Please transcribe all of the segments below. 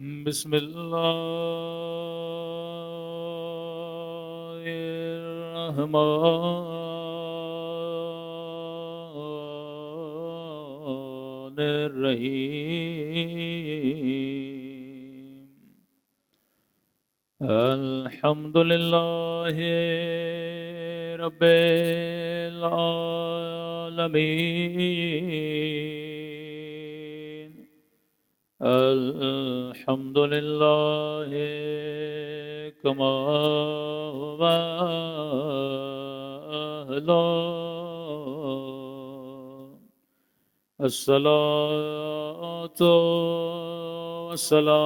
بسم الله الرحمن الرحيم الحمد لله رب العالمين الحمد لله كما هو أهله الصلاة والسلام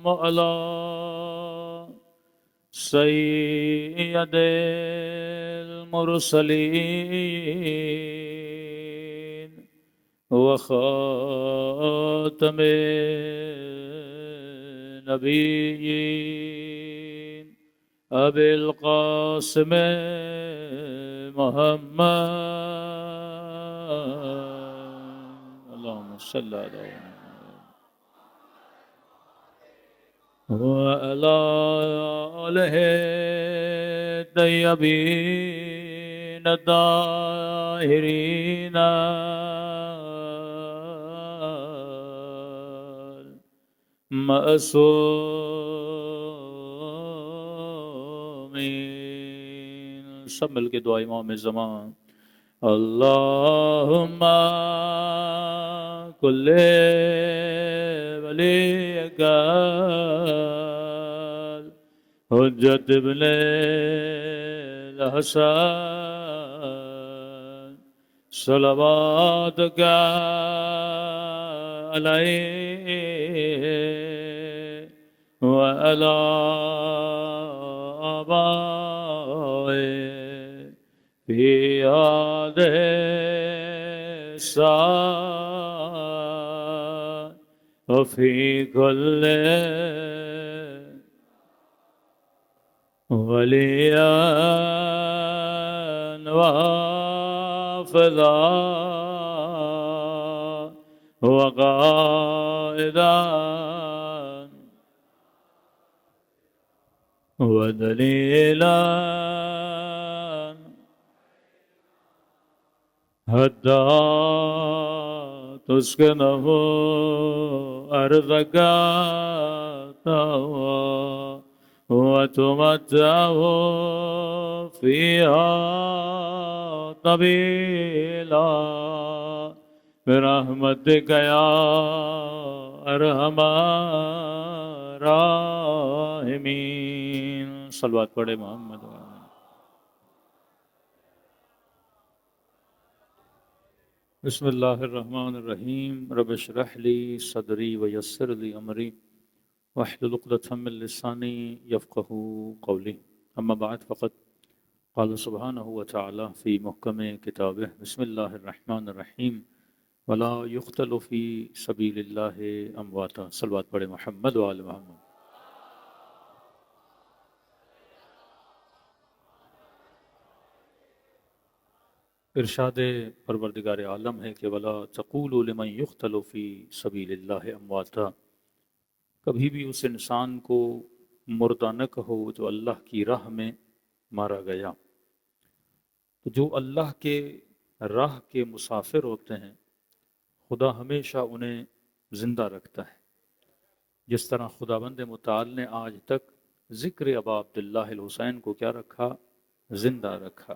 على سيد المرسلين وخاتم النبيين أبي القاسم محمد اللهم صل على محمد وعلى آله الطيبين الطاهرين معصومین. سب مل کے دعا امام زمان. اللہم کل ولیک حجت ابن الحسن صلواتک علیہ وعلى آبائه في هذه الساعة وفي كل وليا وحافظا وقائدا ودليلا حتى تسكنه أرضك وتمتعه فيها طويلا برحمتك يا أرحم الراحمين. صلوات پڑھے محمد. بسم اللہ الرحمن الرحیم. رب اشرح لی صدری ویسر لی امری واحلل عقدۃ من لسانی یفقهوا قولی. اما بعد فقد قال سبحانہ وتعالی فی محکم کتابہ بسم اللہ الرحمن الرحیم ولا یقتل فی سبیل اللہ امواتا. صلوات پڑھے محمد وآل محمد. ارشاد پروردگار عالم ہے کہ ولا تقولوا لمن یقتل فی سبیل اللہ امواتا. کبھی بھی اس انسان کو مردہ نہ کہو جو اللہ کی راہ میں مارا گیا. تو جو اللہ کے راہ کے مسافر ہوتے ہیں خدا ہمیشہ انہیں زندہ رکھتا ہے. جس طرح خداوند متعال نے آج تک ذکر ابا عبداللہ الحسین کو کیا رکھا؟ زندہ رکھا.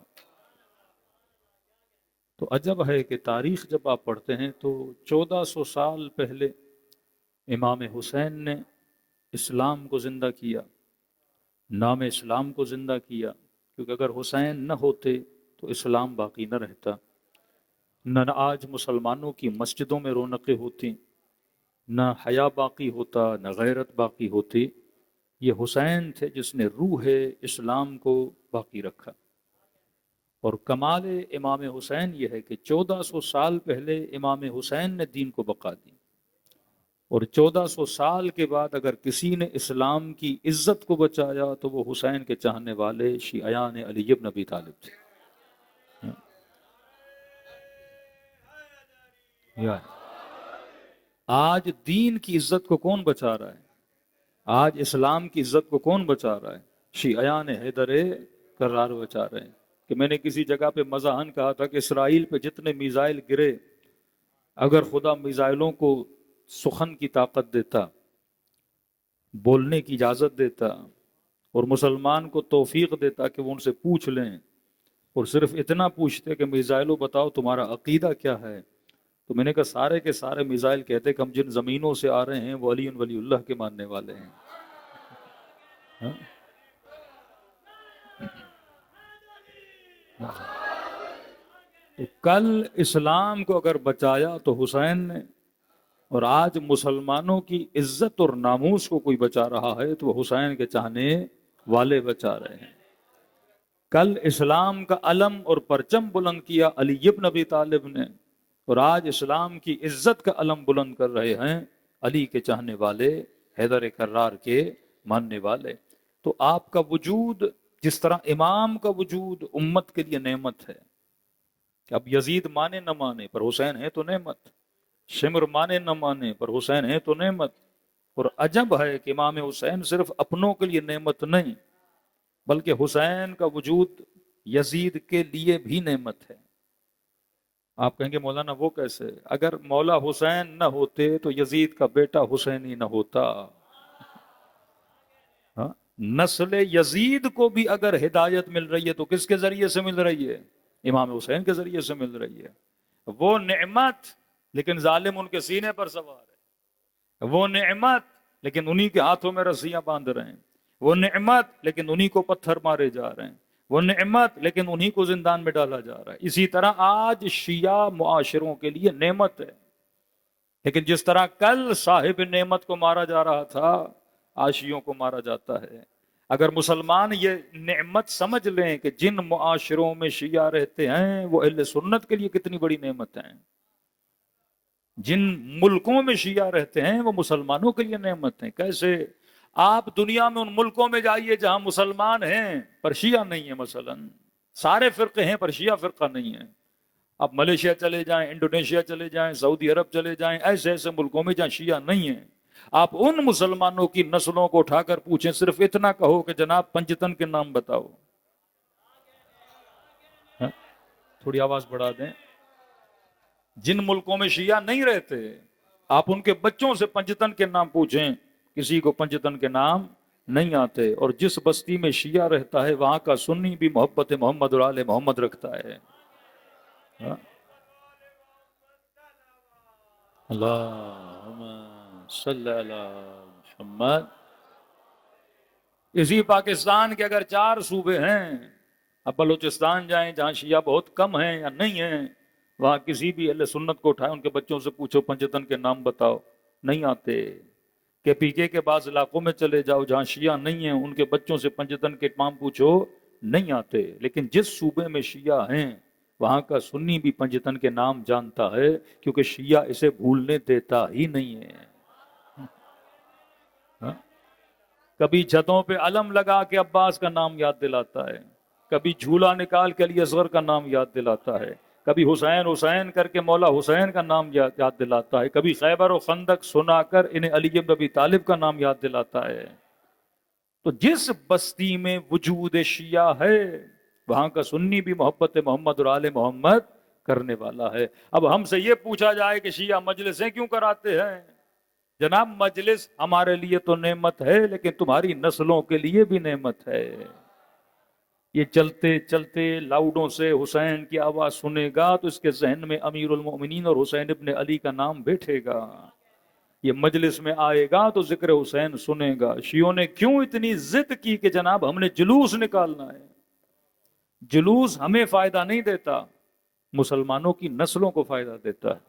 تو عجب ہے کہ تاریخ جب آپ پڑھتے ہیں تو 1400 سال پہلے امام حسین نے اسلام کو زندہ کیا، نام اسلام کو زندہ کیا، کیونکہ اگر حسین نہ ہوتے تو اسلام باقی نہ رہتا. نہ آج مسلمانوں کی مسجدوں میں رونقیں ہوتی، نہ حیا باقی ہوتا، نہ غیرت باقی ہوتی. یہ حسین تھے جس نے روح اسلام کو باقی رکھا. اور کمال امام حسین یہ ہے کہ 1400 سال پہلے امام حسین نے دین کو بقا دی، اور 1400 سال کے بعد اگر کسی نے اسلام کی عزت کو بچایا تو وہ حسین کے چاہنے والے شیعیان علی بن ابی طالب تھے. آج دین کی عزت کو کون بچا رہا ہے؟ آج اسلام کی عزت کو کون بچا رہا ہے؟ شیعیان حیدر کرار بچا رہے ہیں. کہ میں نے کسی جگہ پہ مزاحن کہا تھا کہ اسرائیل پہ جتنے میزائل گرے، اگر خدا میزائلوں کو سخن کی طاقت دیتا، بولنے کی اجازت دیتا، اور مسلمان کو توفیق دیتا کہ وہ ان سے پوچھ لیں، اور صرف اتنا پوچھتے کہ میزائلوں بتاؤ تمہارا عقیدہ کیا ہے، تو میں نے کہا سارے کے سارے میزائل کہتے کہ ہم جن زمینوں سے آ رہے ہیں وہ علی ولی اللہ کے ماننے والے ہیں. ہاں؟ تو کل اسلام کو اگر بچایا تو حسین نے، اور آج مسلمانوں کی عزت اور ناموس کو کوئی بچا رہا ہے تو وہ حسین کے چاہنے والے بچا رہے ہیں. کل اسلام کا علم اور پرچم بلند کیا علی ابن ابی طالب نے، اور آج اسلام کی عزت کا علم بلند کر رہے ہیں علی کے چاہنے والے، حیدر کرار کے ماننے والے. تو آپ کا وجود، جس طرح امام کا وجود امت کے لیے نعمت ہے، کہ اب یزید مانے نہ مانے پر حسین ہے تو نعمت، شمر مانے نہ مانے پر حسین ہے تو نعمت. اور عجب ہے کہ امام حسین صرف اپنوں کے لیے نعمت نہیں، بلکہ حسین کا وجود یزید کے لیے بھی نعمت ہے. آپ کہیں گے مولانا وہ کیسے؟ اگر مولا حسین نہ ہوتے تو یزید کا بیٹا حسین ہی نہ ہوتا. ہاں؟ نسل یزید کو بھی اگر ہدایت مل رہی ہے تو کس کے ذریعے سے مل رہی ہے؟ امام حسین کے ذریعے سے مل رہی ہے. وہ نعمت لیکن ظالم ان کے سینے پر سوار ہے. وہ نعمت لیکن انہی کے ہاتھوں میں رسیاں باندھ رہے ہیں. وہ نعمت لیکن انہی کو پتھر مارے جا رہے ہیں. وہ نعمت لیکن انہی کو زندان میں ڈالا جا رہا ہے. اسی طرح آج شیعہ معاشروں کے لیے نعمت ہے، لیکن جس طرح کل صاحب نعمت کو مارا جا رہا تھا، آج شیعوں کو مارا جاتا ہے. اگر مسلمان یہ نعمت سمجھ لیں کہ جن معاشروں میں شیعہ رہتے ہیں وہ اہل سنت کے لیے کتنی بڑی نعمت ہیں، جن ملکوں میں شیعہ رہتے ہیں وہ مسلمانوں کے لیے نعمت ہیں. کیسے؟ آپ دنیا میں ان ملکوں میں جائیے جہاں مسلمان ہیں پر شیعہ نہیں ہے، مثلا سارے فرقے ہیں پر شیعہ فرقہ نہیں ہے. آپ ملیشیا چلے جائیں، انڈونیشیا چلے جائیں، سعودی عرب چلے جائیں، ایسے ایسے ملکوں میں جہاں شیعہ نہیں ہیں. آپ ان مسلمانوں کی نسلوں کو اٹھا کر پوچھیں، صرف اتنا کہو کہ جناب پنجتن کے نام بتاؤ. ہاں؟ تھوڑی آواز بڑھا دیں. جن ملکوں میں شیعہ نہیں رہتے، آپ ان کے بچوں سے پنجتن کے نام پوچھیں، کسی کو پنجتن کے نام نہیں آتے. اور جس بستی میں شیعہ رہتا ہے وہاں کا سنی بھی محبت محمد اور آل محمد رکھتا ہے. ہاں؟ اللہم صلی علی محمد. اسی پاکستان کے اگر 4 صوبے ہیں، اب بلوچستان جائیں جہاں شیعہ بہت کم ہیں یا نہیں ہیں، وہاں کسی بھی اہل سنت کو اٹھائے ان کے بچوں سے پوچھو پنجتن کے نام بتاؤ، نہیں آتے. کہ پی کے بعض علاقوں میں چلے جاؤ جہاں شیعہ نہیں ہیں، ان کے بچوں سے پنجتن کے نام پوچھو، نہیں آتے. لیکن جس صوبے میں شیعہ ہیں وہاں کا سنی بھی پنجتن کے نام جانتا ہے، کیونکہ شیعہ اسے بھولنے دیتا ہی نہیں ہے. ہاں؟ کبھی چھتوں پہ علم لگا کے عباس کا نام یاد دلاتا ہے، کبھی جھولا نکال کے علی اصغر کا نام یاد دلاتا ہے، کبھی حسین حسین کر کے مولا حسین کا نام یاد دلاتا ہے، کبھی خیبر و خندق سنا کر انہیں علی بن ابی طالب کا نام یاد دلاتا ہے. تو جس بستی میں وجود شیعہ ہے وہاں کا سنی بھی محبت محمد اور آل محمد کرنے والا ہے. اب ہم سے یہ پوچھا جائے کہ شیعہ مجلسیں کیوں کراتے ہیں؟ جناب مجلس ہمارے لیے تو نعمت ہے لیکن تمہاری نسلوں کے لیے بھی نعمت ہے. یہ چلتے چلتے لاؤڈوں سے حسین کی آواز سنے گا تو اس کے ذہن میں امیر المؤمنین اور حسین ابن علی کا نام بیٹھے گا. یہ مجلس میں آئے گا تو ذکر حسین سنے گا. شیعوں نے کیوں اتنی ضد کی کہ جناب ہم نے جلوس نکالنا ہے؟ جلوس ہمیں فائدہ نہیں دیتا، مسلمانوں کی نسلوں کو فائدہ دیتا ہے،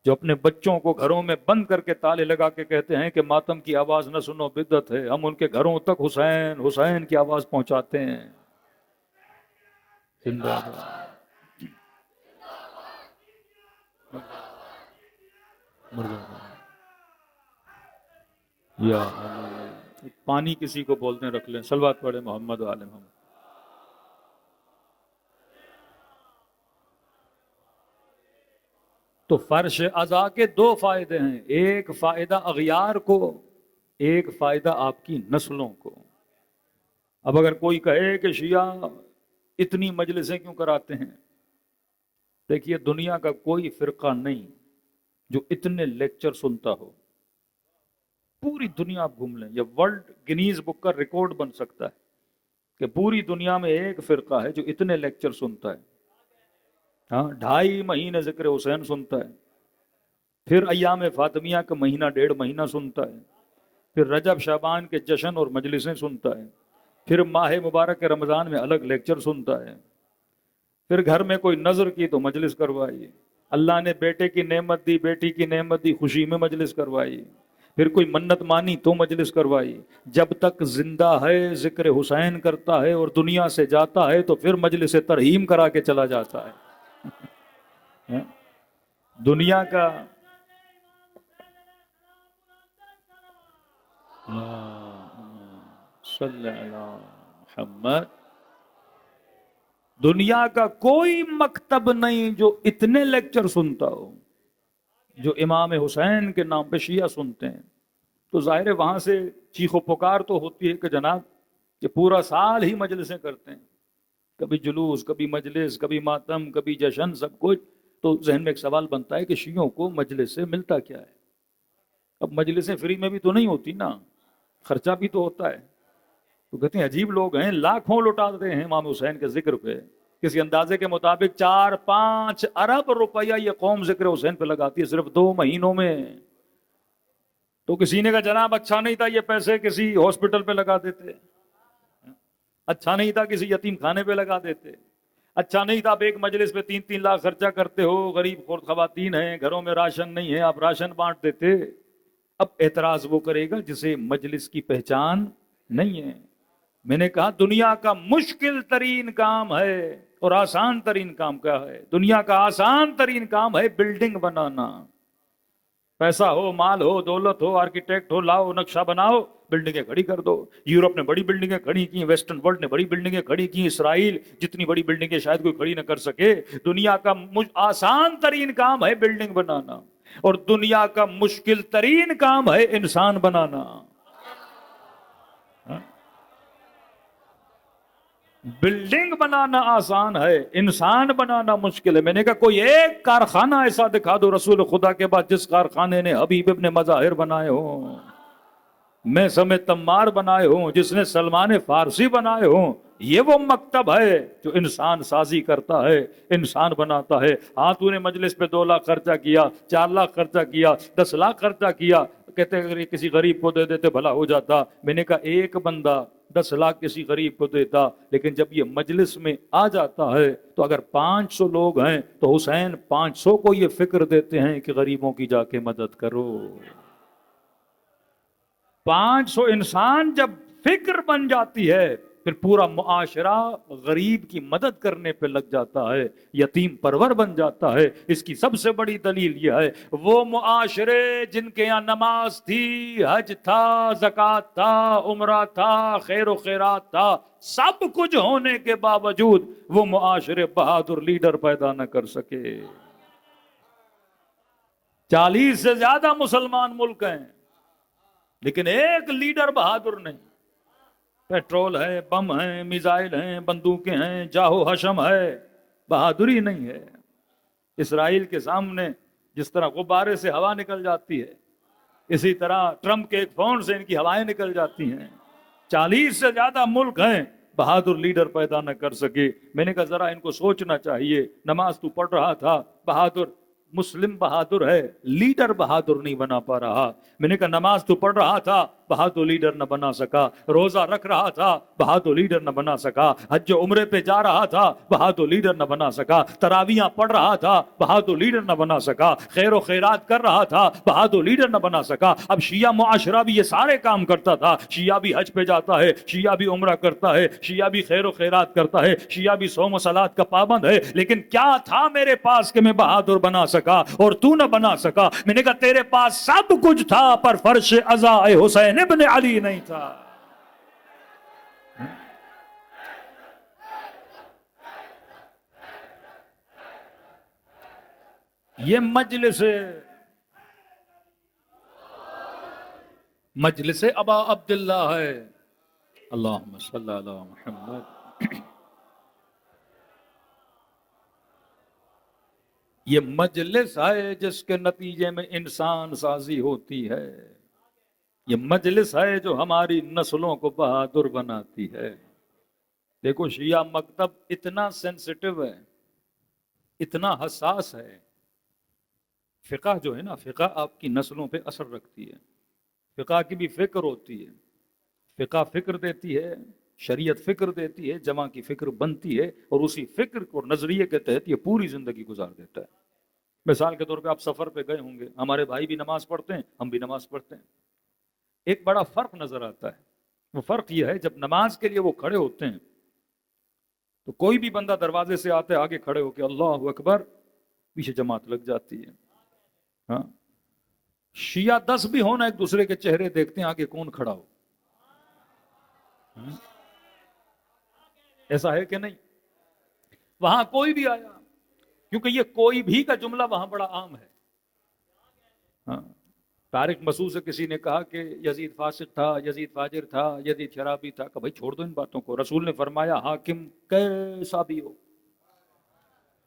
جو اپنے بچوں کو گھروں میں بند کر کے تالے لگا کے کہتے ہیں کہ ماتم کی آواز نہ سنو بدعت ہے. ہم ان کے گھروں تک حسین حسین کی آواز پہنچاتے ہیں. زندہ باد. یا پانی کسی کو بولتے ہیں رکھ لیں، صلوات پڑھے محمد و آل محمد. تو فرش ازا کے دو فائدے ہیں، ایک فائدہ اغیار کو، ایک فائدہ آپ کی نسلوں کو۔ اب اگر کوئی کہے کہ شیعہ اتنی مجلسیں کیوں کراتے ہیں، دیکھیے دنیا کا کوئی فرقہ نہیں جو اتنے لیکچر سنتا ہو، پوری دنیا آپ گھوم لیں، یہ ورلڈ گنیز بک کا ریکارڈ بن سکتا ہے کہ پوری دنیا میں ایک فرقہ ہے جو اتنے لیکچر سنتا ہے۔ ہاں، 2.5 مہینے ذکر حسین سنتا ہے، پھر ایام فاطمیہ کا مہینہ 1.5 مہینہ سنتا ہے، پھر رجب شعبان کے جشن اور مجلسیں سنتا ہے، پھر ماہ مبارک کے رمضان میں الگ لیکچر سنتا ہے، پھر گھر میں کوئی نظر کی تو مجلس کروائی، اللہ نے بیٹے کی نعمت دی، بیٹی کی نعمت دی، خوشی میں مجلس کروائی، پھر کوئی منت مانی تو مجلس کروائی۔ جب تک زندہ ہے ذکر حسین کرتا ہے اور دنیا سے جاتا ہے تو پھر مجلس ترحیم کرا کے چلا جاتا ہے۔ دنیا کا صلی اللہ محمد، دنیا کا کوئی مکتب نہیں جو اتنے لیکچر سنتا ہو جو امام حسین کے نام پہ شیعہ سنتے ہیں۔ تو ظاہر ہے وہاں سے چیخ و پکار تو ہوتی ہے کہ جناب یہ پورا سال ہی مجلسیں کرتے ہیں، کبھی جلوس، کبھی مجلس، کبھی ماتم، کبھی جشن، سب کچھ۔ تو ذہن میں ایک سوال بنتا ہے کہ شیعوں کو مجلس سے ملتا کیا ہے؟ اب مجلسیں فری میں بھی تو نہیں ہوتی نا، خرچہ بھی تو ہوتا ہے۔ تو کہتے ہیں عجیب لوگ ہیں، لاکھوں لوٹاتے ہیں امام حسین کے ذکر پہ، کسی اندازے کے مطابق 4-5 ارب روپیہ یہ قوم ذکر حسین پہ لگاتی ہے صرف 2 مہینوں میں۔ تو کسی نے کہا جناب اچھا نہیں تھا یہ پیسے کسی ہاسپٹل پہ لگا دیتے، اچھا نہیں تھا کسی یتیم خانے پہ لگا دیتے، اچھا نہیں تھا آپ ایک مجلس پہ 3-3 لاکھ خرچہ کرتے ہو، غریب خواتین ہیں، گھروں میں راشن نہیں ہے، آپ راشن بانٹ دیتے۔ اب اعتراض وہ کرے گا جسے مجلس کی پہچان نہیں ہے۔ میں نے کہا دنیا کا مشکل ترین کام ہے اور آسان ترین کام کیا ہے؟ دنیا کا آسان ترین کام ہے بلڈنگ بنانا۔ پیسہ ہو، مال ہو، دولت ہو، آرکیٹیکٹ ہو، لاؤ نقشہ بناؤ، بلڈنگیں کھڑی کر دو۔ یورپ نے بڑی بلڈنگیں کھڑی کی، ویسٹرن ورلڈ نے بڑی بلڈنگیں کھڑی کی، اسرائیل جتنی بڑی بلڈنگیں شاید کوئی کھڑی نہ کر سکے۔ دنیا کا آسان ترین کام ہے بلڈنگ بنانا، اور دنیا کا مشکل ترین کام ہے انسان بنانا۔ بلڈنگ بنانا آسان ہے، انسان بنانا مشکل ہے۔ میں نے کہا کوئی ایک کارخانہ ایسا دکھا دو رسول خدا کے بعد جس کارخانے نے حبیب ابن مظاہر بنائے ہوں، میں سمیت تمار بنائے ہوں، جس نے سلمان فارسی بنائے ہوں۔ یہ وہ مکتب ہے جو انسان سازی کرتا ہے، انسان بناتا ہے۔ ہاں تو نے مجلس پہ 2 لاکھ خرچہ کیا، 4 لاکھ خرچہ کیا، 10 لاکھ خرچہ کیا، کہتے اگر یہ کسی غریب کو دے دیتے بھلا ہو جاتا۔ میں نے کہا ایک بندہ 10 لاکھ کسی غریب کو دیتا، لیکن جب یہ مجلس میں آ جاتا ہے تو اگر 500 لوگ ہیں تو حسین 500 کو یہ فکر دیتے ہیں کہ غریبوں کی جا کے مدد کرو۔ 500 انسان جب فکر بن جاتی ہے پھر پورا معاشرہ غریب کی مدد کرنے پہ لگ جاتا ہے، یتیم پرور بن جاتا ہے۔ اس کی سب سے بڑی دلیل یہ ہے وہ معاشرے جن کے یہاں نماز تھی، حج تھا، زکوٰۃ تھا، عمرہ تھا، خیر و خیرات تھا، سب کچھ ہونے کے باوجود وہ معاشرے بہادر لیڈر پیدا نہ کر سکے۔ 40 سے زیادہ مسلمان ملک ہیں لیکن ایک لیڈر بہادر نہیں۔ پیٹرول ہے، بم ہیں، میزائل ہیں، بندوقیں ہیں، جاہو حشم ہے، بہادری نہیں ہے۔ اسرائیل کے سامنے جس طرح غبارے سے ہوا نکل جاتی ہے، اسی طرح ٹرمپ کے ایک فون سے ان کی ہوائیں نکل جاتی ہیں۔ 40 سے زیادہ ملک ہیں، بہادر لیڈر پیدا نہ کر سکے۔ میں نے کہا ذرا ان کو سوچنا چاہیے، نماز تو پڑھ رہا تھا، بہادر مسلم بہادر ہے، لیڈر بہادر نہیں بنا پا رہا۔ میں نے کہا نماز تو پڑھ رہا تھا، بہادر لیڈر نہ بنا سکا، روزہ رکھ رہا تھا، بہادر لیڈر نہ بنا سکا، حج و عمرے پہ جا رہا تھا، بہادر لیڈر نہ بنا سکا، تراویحاں پڑھ رہا تھا، بہادر لیڈر نہ بنا سکا، خیر و خیرات کر رہا تھا، بہادر لیڈر نہ بنا سکا۔ اب شیعہ معاشرہ بھی یہ سارے کام کرتا تھا، شیعہ بھی حج پہ جاتا ہے، شیعہ بھی عمرہ کرتا ہے، شیعہ بھی خیر و خیرات کرتا ہے، شیعہ بھی صوم و صلات کا پابند ہے، لیکن کیا تھا میرے پاس کہ میں بہادر بنا سکا اور تو نہ بنا سکا؟ میں نے کہا تیرے پاس سب کچھ تھا پر فرش عزا حسین ابن علی نہیں تھا۔ یہ مجلس ابا عبداللہ ہے. اللہم صلی علی محمد. یہ مجلس ہے جس کے نتیجے میں انسان سازی ہوتی ہے. یہ مجلس ہے جو ہماری نسلوں کو بہادر بناتی ہے. دیکھو شیعہ مکتب اتنا سینسٹیو ہے، اتنا حساس ہے. فقہ جو ہے نا، فقہ آپ کی نسلوں پہ اثر رکھتی ہے. فقہ کی بھی فکر ہوتی ہے. فقہ فکر دیتی ہے، شریعت فکر دیتی ہے، جماع کی فکر بنتی ہے، اور اسی فکر کو نظریے کے تحت یہ پوری زندگی گزار دیتا ہے. مثال کے طور پہ آپ سفر پہ گئے ہوں گے، ہمارے بھائی بھی نماز پڑھتے ہیں، ہم بھی نماز پڑھتے ہیں. ایک بڑا فرق نظر آتا ہے. وہ فرق یہ ہے جب نماز کے لیے وہ کھڑے ہوتے ہیں تو کوئی بھی بندہ دروازے سے آتے آگے کھڑے ہو کے اللہ اکبر، پیچھے جماعت لگ جاتی ہے. ہاں، شیعہ 10 بھی ہونا، ایک دوسرے کے چہرے دیکھتے ہیں آگے کون کھڑا ہو. ایسا ہے کہ نہیں؟ وہاں کوئی بھی آیا، کیونکہ یہ کوئی بھی کا جملہ وہاں بڑا عام ہے. ہاں، طارق مسعود سے کسی نے کہا کہ یزید فاسق تھا، یزید فاجر تھا، یزید شرابی تھا. کہ بھائی چھوڑ دو ان باتوں کو. رسول نے فرمایا حاکم کیسا بھی ہو.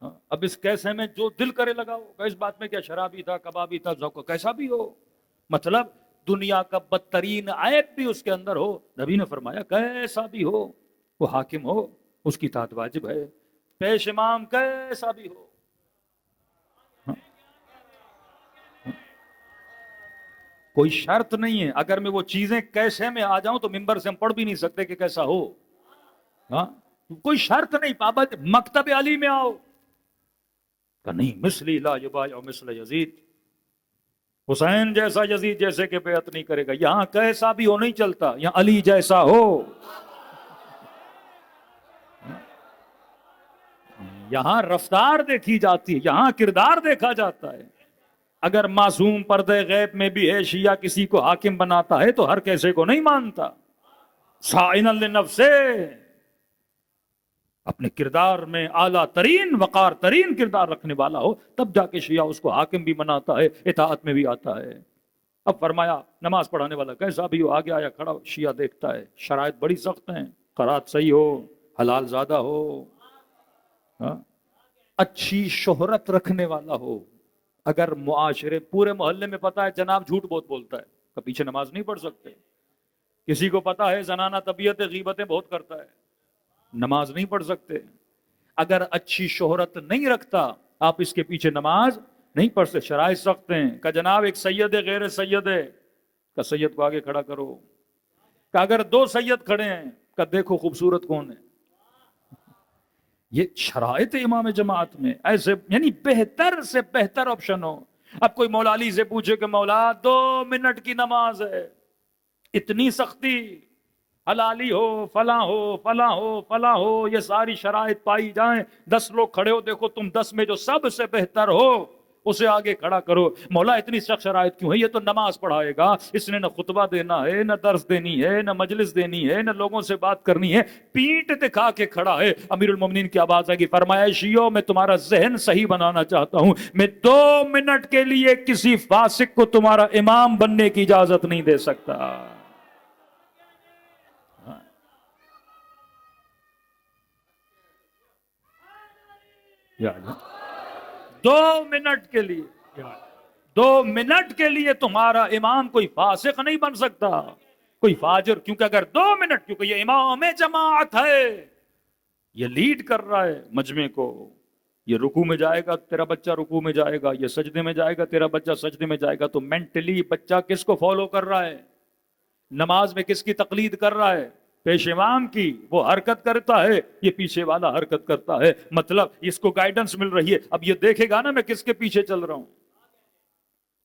اب اس کیسے میں جو دل کرے لگاؤ. اس بات میں کیا شرابی تھا، کبابی تھا، ذوق کیسا بھی ہو، مطلب دنیا کا بدترین عیب بھی اس کے اندر ہو، نبی نے فرمایا کیسا بھی ہو وہ حاکم ہو، اس کی اطاعت واجب ہے. پیش امام کیسا بھی ہو. کوئی شرط نہیں ہے. اگر میں وہ چیزیں کیسے میں آ جاؤں تو ممبر سے ہم پڑھ بھی نہیں سکتے کہ کیسا ہو. ہاں، کوئی شرط نہیں. پابند مکتب علی میں آؤ کہ نہیں مثلی لا یبایع مثل یزید، حسین جیسا یزید جیسے کہ بیعت نہیں کرے گا. یہاں کیسا بھی ہو نہیں چلتا، یہاں علی جیسا ہو. یہاں رفتار دیکھی جاتی ہے، یہاں کردار دیکھا جاتا ہے. اگر معصوم پردے غیب میں بھی ہے شیعہ کسی کو حاکم بناتا ہے تو ہر کیسے کو نہیں مانتا. سائنا لنفسہ، اپنے کردار میں اعلیٰ ترین وقار ترین کردار رکھنے والا ہو تب جا کے شیعہ اس کو حاکم بھی بناتا ہے، اطاعت میں بھی آتا ہے. اب فرمایا نماز پڑھانے والا کیسا بھی ہو، آگے آیا کھڑا ہو. شیعہ دیکھتا ہے شرائط بڑی سخت ہیں، قرات صحیح ہو، حلال زیادہ ہو، ہاں، اچھی شہرت رکھنے والا ہو. اگر معاشرے پورے محلے میں پتا ہے جناب جھوٹ بہت بولتا ہے تو پیچھے نماز نہیں پڑھ سکتے. کسی کو پتا ہے زنانہ طبیعت غیبتیں بہت کرتا ہے، نماز نہیں پڑھ سکتے. اگر اچھی شہرت نہیں رکھتا آپ اس کے پیچھے نماز نہیں پڑھ سکتے. شرائط سخت ہیں. کہ جناب ایک سید ہے غیر سید ہے، کہ سید کو آگے کھڑا کرو. کہ اگر 2 سید کھڑے ہیں کہ دیکھو خوبصورت کون ہے. یہ شرائط امام جماعت میں ایسے، یعنی بہتر سے بہتر آپشن ہو. اب کوئی مولا علی سے پوچھے کہ مولا 2 منٹ کی نماز ہے، اتنی سختی، حلالی ہو، فلاں ہو، فلاں ہو، فلاں ہو، یہ ساری شرائط پائی جائیں، 10 لوگ کھڑے ہو، دیکھو تم 10 میں جو سب سے بہتر ہو اسے آگے کھڑا کرو. مولا اتنی سخت شرائط کیوں ہے؟ یہ تو نماز پڑھائے گا، اس نے نہ خطبہ دینا ہے، نہ درس دینی ہے، نہ مجلس دینی ہے، نہ لوگوں سے بات کرنی ہے، پیٹ دکھا کے کھڑا ہے. امیر المومنین کی آواز آئے گی، فرمایا شیعوں میں تمہارا ذہن صحیح بنانا چاہتا ہوں، میں 2 منٹ کے لیے کسی فاسق کو تمہارا امام بننے کی اجازت نہیں دے سکتا. یعنی 2 منٹ کے لیے، 2 منٹ کے لیے تمہارا امام کوئی فاسق نہیں بن سکتا، کوئی فاجر. کیونکہ اگر 2 منٹ، کیونکہ یہ امام جماعت ہے، یہ لیڈ کر رہا ہے مجمع کو. یہ رکوع میں جائے گا تیرا بچہ رکوع میں جائے گا، یہ سجدے میں جائے گا تیرا بچہ سجدے میں جائے گا. تو مینٹلی بچہ کس کو فالو کر رہا ہے؟ نماز میں کس کی تقلید کر رہا ہے؟ پیش امام کی. وہ حرکت کرتا ہے، یہ پیچھے والا حرکت کرتا ہے، مطلب اس کو گائیڈنس مل رہی ہے. اب یہ دیکھے گا نا میں کس کے پیچھے چل رہا ہوں،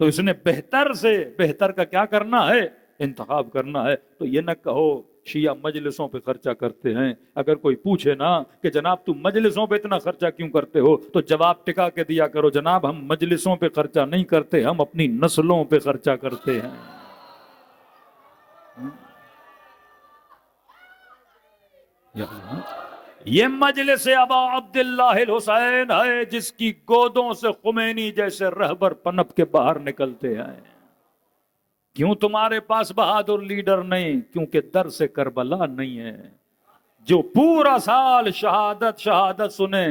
تو اس نے بہتر سے بہتر کا کیا کرنا ہے؟ انتخاب کرنا ہے. تو یہ نہ کہو شیعہ مجلسوں پہ خرچہ کرتے ہیں. اگر کوئی پوچھے نا کہ جناب تم مجلسوں پہ اتنا خرچہ کیوں کرتے ہو، تو جواب ٹکا کے دیا کرو، جناب ہم مجلسوں پہ خرچہ نہیں کرتے، ہم اپنی نسلوں پہ خرچہ کرتے ہیں. یہ مجلس ابا عبداللہ الحسین ہے جس کی گودوں سے خمینی جیسے رہبر پنپ کے باہر نکلتے ہیں۔ کیوں تمہارے پاس بہادر لیڈر نہیں؟ کیونکہ در سے کربلا نہیں ہے۔ جو پورا سال شہادت شہادت سنے،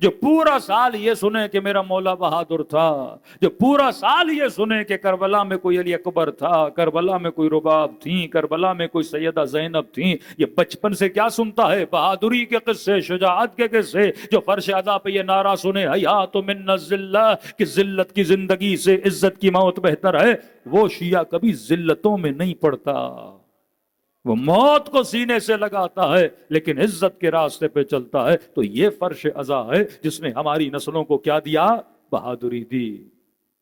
جو پورا سال یہ سنے کہ میرا مولا بہادر تھا، جو پورا سال یہ سنے کہ کربلا میں کوئی علی اکبر تھا، کربلا میں کوئی رباب تھیں، کربلا میں کوئی سیدہ زینب تھیں، یہ بچپن سے کیا سنتا ہے؟ بہادری کے قصے، شجاعت کے قصے۔ جو فرش ادا پہ یہ نعرہ سنے حیات من الذلہ، کہ ذلت کی زندگی سے عزت کی موت بہتر ہے، وہ شیعہ کبھی ذلتوں میں نہیں پڑتا، وہ موت کو سینے سے لگاتا ہے لیکن عزت کے راستے پہ چلتا ہے۔ تو یہ فرش عزا ہے جس نے ہماری نسلوں کو کیا دیا؟ بہادری دی۔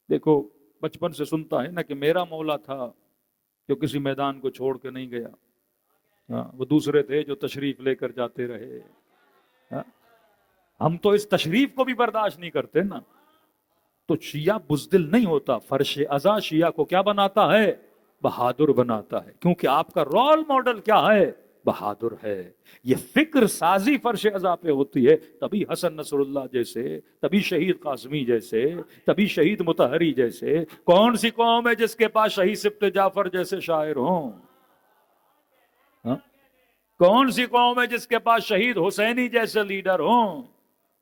دیکھو بچپن سے سنتا ہے نا کہ میرا مولا تھا جو کسی میدان کو چھوڑ کے نہیں گیا، وہ دوسرے تھے جو تشریف لے کر جاتے رہے۔ ہم تو اس تشریف کو بھی برداشت نہیں کرتے نا۔ تو شیعہ بزدل نہیں ہوتا، فرش عزا شیعہ کو کیا بناتا ہے؟ بہادر بناتا ہے، کیونکہ آپ کا رول ماڈل کیا ہے؟ بہادر ہے۔ یہ فکر سازی فرش عزا پہ ہوتی ہے، تبھی حسن نصر اللہ جیسے، تبھی شہید قاسمی جیسے، تبھی شہید مطہری جیسے۔ کون سی قوم ہے جس کے پاس شہید سبط جعفر جیسے شاعر ہوں؟ کون سی قوم ہے جس کے پاس شہید حسینی جیسے لیڈر ہوں؟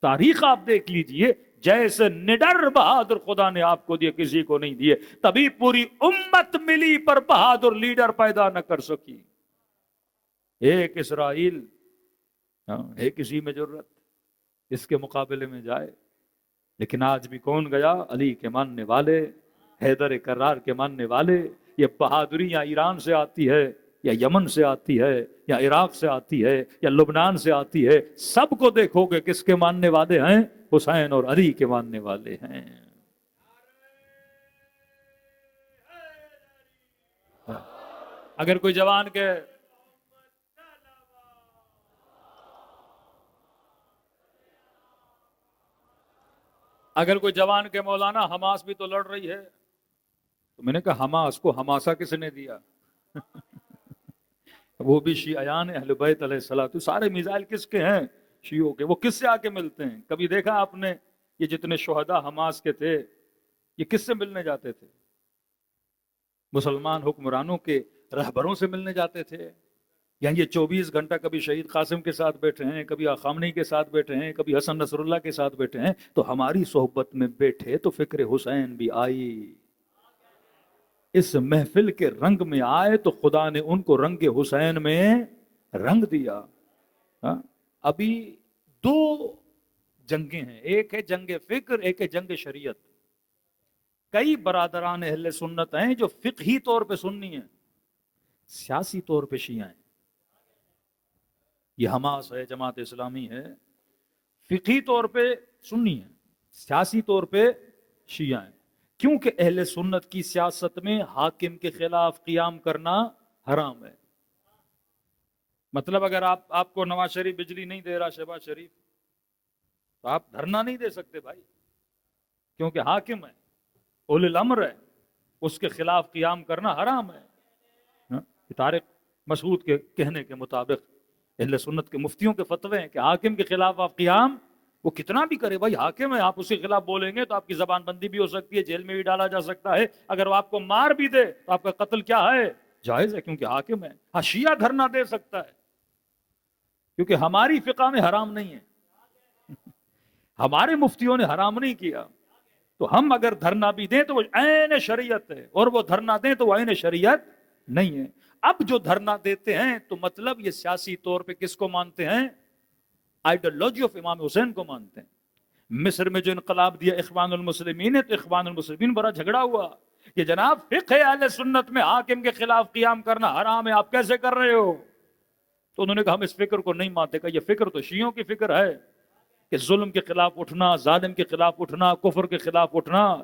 تاریخ آپ دیکھ لیجئے، جیسے نڈر بہادر خدا نے آپ کو دیے کسی کو نہیں دیے، تبھی پوری امت ملی پر بہادر لیڈر پیدا نہ کر سکی۔ ایک اسرائیل ہے کسی میں جرت اس کے مقابلے میں جائے، لیکن آج بھی کون گیا؟ علی کے ماننے والے، حیدر کرار کے ماننے والے۔ یہ بہادری یا ایران سے آتی ہے یا یمن سے آتی ہے یا عراق سے آتی ہے یا لبنان سے آتی ہے، سب کو دیکھو گے کس کے ماننے والے ہیں؟ حسین اور علی کے ماننے والے ہیں۔ اگر کوئی جوان کے مولانا حماس بھی تو لڑ رہی ہے، تو میں نے کہا حماس کو حماسہ کس نے دیا؟ وہ بھی شیعیان اہل بیت علیہ السلام، تو سارے میزائل کس کے ہیں؟ شیعوں کے۔ وہ کس سے آ کے ملتے ہیں؟ کبھی دیکھا آپ نے یہ جتنے شہداء حماس کے تھے یہ کس سے ملنے جاتے تھے؟ مسلمان حکمرانوں کے رہبروں سے ملنے جاتے تھے؟ یا یہ 24 گھنٹہ کبھی شہید قاسم کے ساتھ بیٹھے ہیں، کبھی خامنئی کے ساتھ بیٹھے ہیں، کبھی حسن نصر اللہ کے ساتھ بیٹھے ہیں، تو ہماری صحبت میں بیٹھے تو فکر حسین بھی آئی۔ اس محفل کے رنگ میں آئے تو خدا نے ان کو رنگ حسین میں رنگ دیا۔ ابھی دو جنگیں ہیں، ایک ہے جنگ فکر، ایک ہے جنگ شریعت۔ کئی برادران اہل سنت ہیں جو فقہی طور پہ سنی ہیں، سیاسی طور پہ شیعہ ہیں۔ یہ حماس ہے، جماعت اسلامی ہے، فقہی طور پہ سنی ہیں، سیاسی طور پہ شیعہ ہیں۔ کیونکہ اہل سنت کی سیاست میں حاکم کے خلاف قیام کرنا حرام ہے۔ مطلب اگر آپ کو نواز شریف بجلی نہیں دے رہا، شہباز شریف، تو آپ دھرنا نہیں دے سکتے بھائی، کیونکہ حاکم ہے، اولی الامر ہے، اس کے خلاف قیام کرنا حرام ہے۔ طارق مسعود کے کہنے کے مطابق اہل سنت کے مفتیوں کے فتوے ہیں کہ حاکم کے خلاف آپ قیام، وہ کتنا بھی کرے بھائی، حاکم ہے، آپ اس کے خلاف بولیں گے تو آپ کی زبان بندی بھی ہو سکتی ہے، جیل میں بھی ڈالا جا سکتا ہے، اگر وہ آپ کو مار بھی دے تو آپ کا قتل کیا ہے؟ جائز ہے، کیونکہ حاکم ہے۔ ہاں شیعہ دھرنا دے سکتا ہے، کیونکہ ہماری فقہ میں حرام نہیں ہے، ہمارے مفتیوں نے حرام نہیں کیا۔ تو ہم اگر دھرنا بھی دیں تو وہ عین شریعت ہے، اور وہ دھرنا دیں تو وہ عین شریعت نہیں ہے۔ اب جو دھرنا دیتے ہیں تو مطلب یہ سیاسی طور پہ کس کو مانتے ہیں؟ آئیڈیالوجی آف امام حسین کو مانتے ہیں۔ مصر میں جو انقلاب دیا اخوان المسلمین نے، تو اخوان المسلمین بڑا جھگڑا ہوا کہ جناب فقہ اہل سنت میں حاکم کے خلاف قیام کرنا حرام ہے، آپ کیسے کر رہے ہو؟ تو انہوں نے کہا ہم اس فکر کو نہیں مانتے۔ کہا یہ فکر تو شیعوں کی فکر ہے کہ ظلم کے خلاف اٹھنا، ظالم کے خلاف اٹھنا، کفر کے خلاف اٹھنا،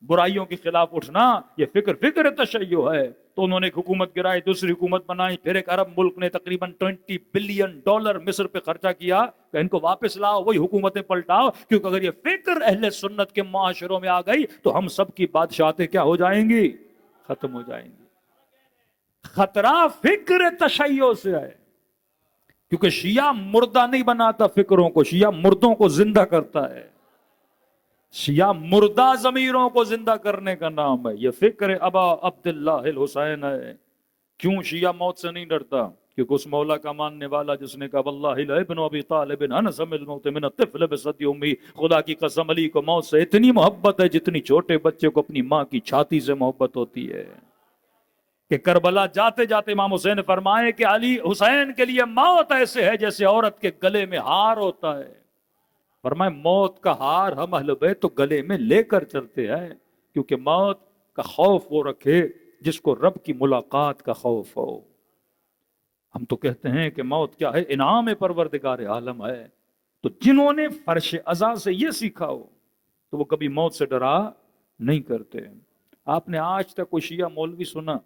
برائیوں کے خلاف اٹھنا، یہ فکر تشیع ہے۔ تو انہوں نے ایک حکومت گرائی، دوسری حکومت بنائی، پھر ایک عرب ملک نے تقریباً $20 بلین مصر پہ خرچہ کیا کہ ان کو واپس لاؤ، وہی حکومتیں پلٹاؤ، کیونکہ اگر یہ فکر اہل سنت کے معاشروں میں آ گئی تو ہم سب کی بادشاہتیں کیا ہو جائیں گی؟ ختم ہو جائیں گی۔ خطرہ فکر تشیع سے ہے۔ کیونکہ شیعہ مردہ نہیں بناتا فکروں کو، شیعہ مردوں کو زندہ کرتا ہے. شیعہ مردہ ضمیروں کو زندہ کرنے کا نام ہے. یہ فکر ابا عبداللہ الحسین ہے. کیوں شیعہ موت سے نہیں ڈرتا؟ کیونکہ اس مولا کا ماننے والا جس نے کہا واللہ لابن ابی طالب انسم الموت من الطفل بصدی امی، خدا کی قسم علی کو موت سے اتنی محبت ہے جتنی چھوٹے بچے کو اپنی ماں کی چھاتی سے محبت ہوتی ہے. کہ کربلا جاتے جاتے امام حسین نے فرمائے کہ علی حسین کے لیے موت ایسے ہے جیسے عورت کے گلے میں ہار ہوتا ہے. فرمائے موت کا ہار ہم اہل بیت تو گلے میں لے کر چلتے ہیں، کیونکہ موت کا خوف وہ رکھے جس کو رب کی ملاقات کا خوف ہو. ہم تو کہتے ہیں کہ موت کیا ہے؟ انعام پروردگار عالم ہے. تو جنہوں نے فرش ازا سے یہ سیکھا ہو تو وہ کبھی موت سے ڈرا نہیں کرتے. آپ نے آج تک کوئی شیعہ مولوی سنا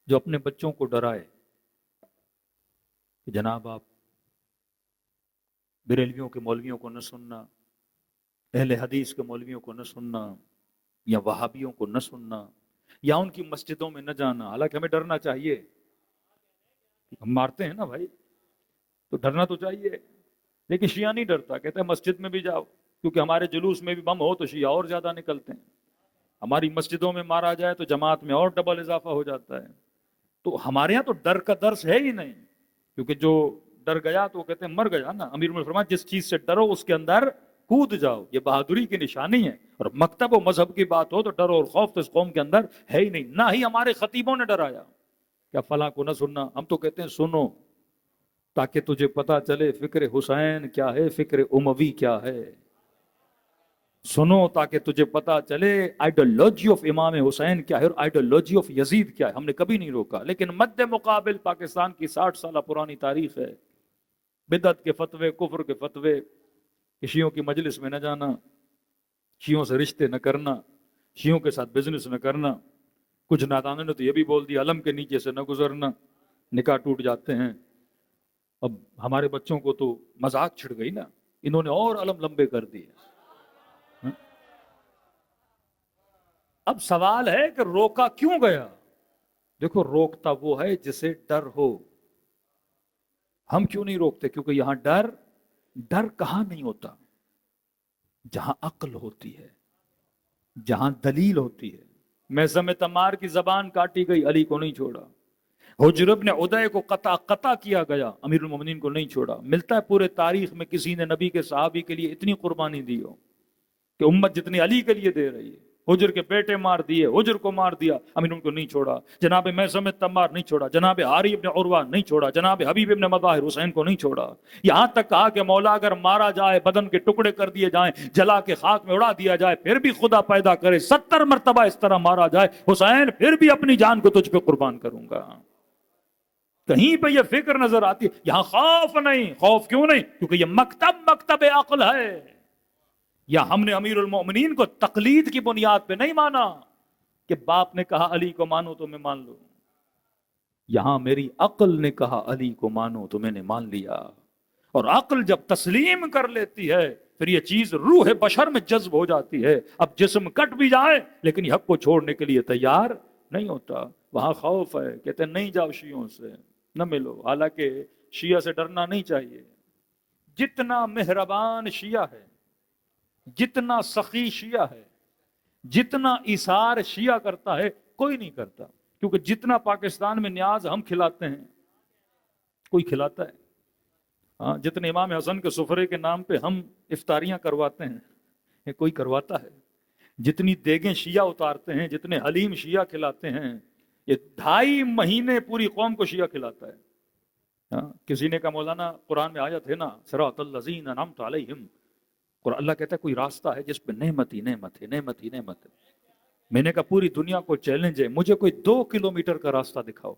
جو اپنے بچوں کو ڈرائے کہ جناب آپ بریلویوں کے مولویوں کو نہ سننا، اہل حدیث کے مولویوں کو نہ سننا، یا وہابیوں کو نہ سننا، یا ان کی مسجدوں میں نہ جانا؟ حالانکہ ہمیں ڈرنا چاہیے، ہم مارتے ہیں نا بھائی، تو ڈرنا تو چاہیے. لیکن شیعہ نہیں ڈرتا، کہتا ہے مسجد میں بھی جاؤ، کیونکہ ہمارے جلوس میں بھی بم ہو تو شیعہ اور زیادہ نکلتے ہیں. ہماری مسجدوں میں مارا جائے تو جماعت میں اور ڈبل اضافہ ہو جاتا ہے. تو ہمارے ہاں تو ڈر کا درس ہے ہی نہیں، کیونکہ جو ڈر گیا تو وہ کہتے ہیں مر گیا نا. امیر نے فرمایا جس چیز سے ڈرو اس کے اندر کود جاؤ، یہ بہادری کی نشانی ہے. اور مکتب و مذہب کی بات ہو تو ڈر اور خوف تو اس قوم کے اندر ہے ہی نہیں. نہ ہی ہمارے خطیبوں نے ڈرایا کیا فلاں کو نہ سننا. ہم تو کہتے ہیں سنو تاکہ تجھے پتا چلے فکر حسین کیا ہے، فکر اموی کیا ہے. سنو تاکہ تجھے پتا چلے آئیڈیالوجی آف امام حسین کیا ہے اور آئیڈیالوجی آف یزید کیا ہے. ہم نے کبھی نہیں روکا، لیکن مد مقابل پاکستان کی 60 سالہ پرانی تاریخ ہے. بدعت کے فتوے، کفر کے فتوے، شیعوں کی مجلس میں نہ جانا، شیعوں سے رشتے نہ کرنا، شیعوں کے ساتھ بزنس نہ کرنا. کچھ نادانوں نے تو یہ بھی بول دیا علم کے نیچے سے نہ گزرنا، نکاح ٹوٹ جاتے ہیں. اب ہمارے بچوں کو تو مذاق چھڑ گئی نا، انہوں نے اور علم لمبے کر دیے. اب سوال ہے کہ روکا کیوں گیا؟ دیکھو روکتا وہ ہے جسے ڈر ہو. ہم کیوں نہیں روکتے؟ کیونکہ یہاں ڈر کہاں نہیں ہوتا؟ جہاں عقل ہوتی ہے، جہاں دلیل ہوتی ہے. میثم تمار کی زبان کاٹی گئی، علی کو نہیں چھوڑا. حجر ابن عدی کو قطع کیا گیا، امیر المومنین کو نہیں چھوڑا. ملتا ہے پورے تاریخ میں کسی نے نبی کے صحابی کے لیے اتنی قربانی دی ہو کہ امت جتنی علی کے لیے دے رہی ہے. حجر کے بیٹے مار دیے، حجر کو مار دیا، امیر ان کو نہیں چھوڑا. جناب میثم تمار نہیں چھوڑا، جناب حاری ابن عروہ نہیں چھوڑا، جناب حبیب ابن مظاہر حسین کو نہیں چھوڑا. یہاں تک کہا کہ مولا اگر مارا جائے، بدن کے ٹکڑے کر دیے جائیں، جلا کے خاک میں اڑا دیا جائے، پھر بھی خدا پیدا کرے 70 مرتبہ اس طرح مارا جائے حسین، پھر بھی اپنی جان کو تجھ پہ قربان کروں گا. کہیں پہ یہ فکر نظر آتی ہے. یہاں خوف نہیں. خوف کیوں نہیں؟ کیونکہ یہ مکتب عقل ہے. یا ہم نے امیر المومنین کو تقلید کی بنیاد پہ نہیں مانا کہ باپ نے کہا علی کو مانو تو میں مان لوں. یہاں میری عقل نے کہا علی کو مانو تو میں نے مان لیا. اور عقل جب تسلیم کر لیتی ہے پھر یہ چیز روح بشر میں جذب ہو جاتی ہے. اب جسم کٹ بھی جائے لیکن یہ حق کو چھوڑنے کے لیے تیار نہیں ہوتا. وہاں خوف ہے، کہتے ہیں نہیں جاؤ شیعوں سے، نہ ملو. حالانکہ شیعہ سے ڈرنا نہیں چاہیے. جتنا مہربان شیعہ ہے، جتنا سخی شیعہ ہے، جتنا ایثار شیعہ کرتا ہے کوئی نہیں کرتا. کیونکہ جتنا پاکستان میں نیاز ہم کھلاتے ہیں کوئی کھلاتا ہے؟ ہاں، جتنے امام حسن کے سفرے کے نام پہ ہم افطاریاں کرواتے ہیں کوئی کرواتا ہے؟ جتنی دیگیں شیعہ اتارتے ہیں، جتنے حلیم شیعہ کھلاتے ہیں، یہ 2.5 مہینے پوری قوم کو شیعہ کھلاتا ہے. ہاں، کسی نے کہا مولانا قرآن میں آیت ہے نا صراط الذین انعمت علیہم، اور اللہ کہتا ہے کوئی راستہ ہے جس پہ نعمت ہی نعمت ہے، نعمت ہی نعمت ہے. میں نے کہا پوری دنیا کو چیلنج ہے، مجھے کوئی 2 کلومیٹر کا راستہ دکھاؤ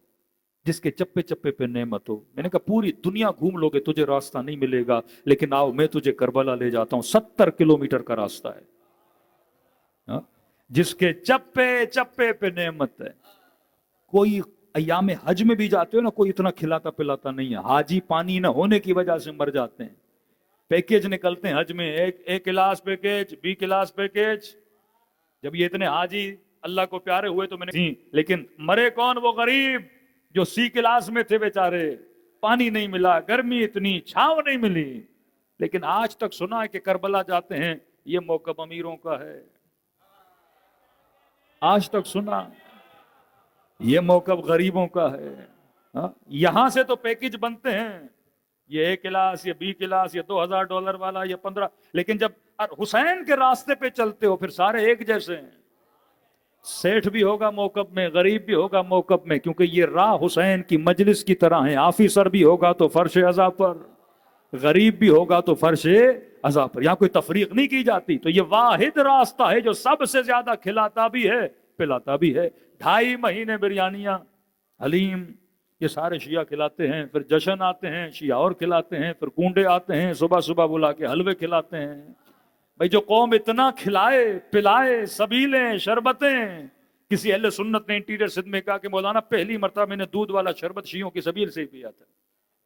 جس کے چپے چپے پہ نعمت ہو. میں نے کہا پوری دنیا گھوم لو گے تجھے راستہ نہیں ملے گا، لیکن آؤ میں تجھے کربلا لے جاتا ہوں. 70 کلومیٹر کا راستہ ہے جس کے چپے چپے پہ نعمت ہے. کوئی ایام حج میں بھی جاتے ہو نا، کوئی اتنا کھلاتا پلاتا نہیں ہے. حاجی پانی نہ ہونے کی وجہ سے مر جاتے ہیں. پیکیج نکلتے ہیں حج میں، ایک class package, B class package. جب یہ اتنے حاجی اللہ کو پیارے ہوئے تو میں نے لیکن مرے کون؟ وہ غریب جو سی کلاس میں تھے بیچارے. پانی نہیں ملا، گرمی اتنی، چھاؤں نہیں ملی، لیکن آج تک سنا ہے کہ کربلا جاتے ہیں یہ موقف امیروں کا ہے، آج تک سنا یہ موقف غریبوں کا ہے. ہاں؟ یہاں سے تو پیکج بنتے ہیں، یہ A کلاس، یہ B کلاس، یہ $2000 والا، یہ 15، لیکن جب حسین کے راستے پہ چلتے ہو پھر سارے ایک جیسے ہیں. سیٹھ بھی ہوگا موقف میں، غریب بھی ہوگا موقف میں، کیونکہ یہ راہ حسین کی مجلس کی طرح ہے. آفیسر بھی ہوگا تو فرش عزا پر، غریب بھی ہوگا تو فرش عزا پر. یہاں کوئی تفریق نہیں کی جاتی. تو یہ واحد راستہ ہے جو سب سے زیادہ کھلاتا بھی ہے پلاتا بھی ہے. 2.5 مہینے بریانیاں، حلیم، یہ سارے شیعہ کھلاتے ہیں. پھر جشن آتے ہیں شیعہ اور کھلاتے ہیں. پھر کنڈے آتے ہیں صبح صبح بلا کے حلوے کھلاتے ہیں. بھائی جو قوم اتنا کھلائے پلائے، سبیلیں، شربتیں. کسی اہل سنت نے انٹیریئر سندھ میں کہا کہ مولانا پہلی مرتبہ میں نے دودھ والا شربت شیعوں کی سبیل سے ہی پیا تھا.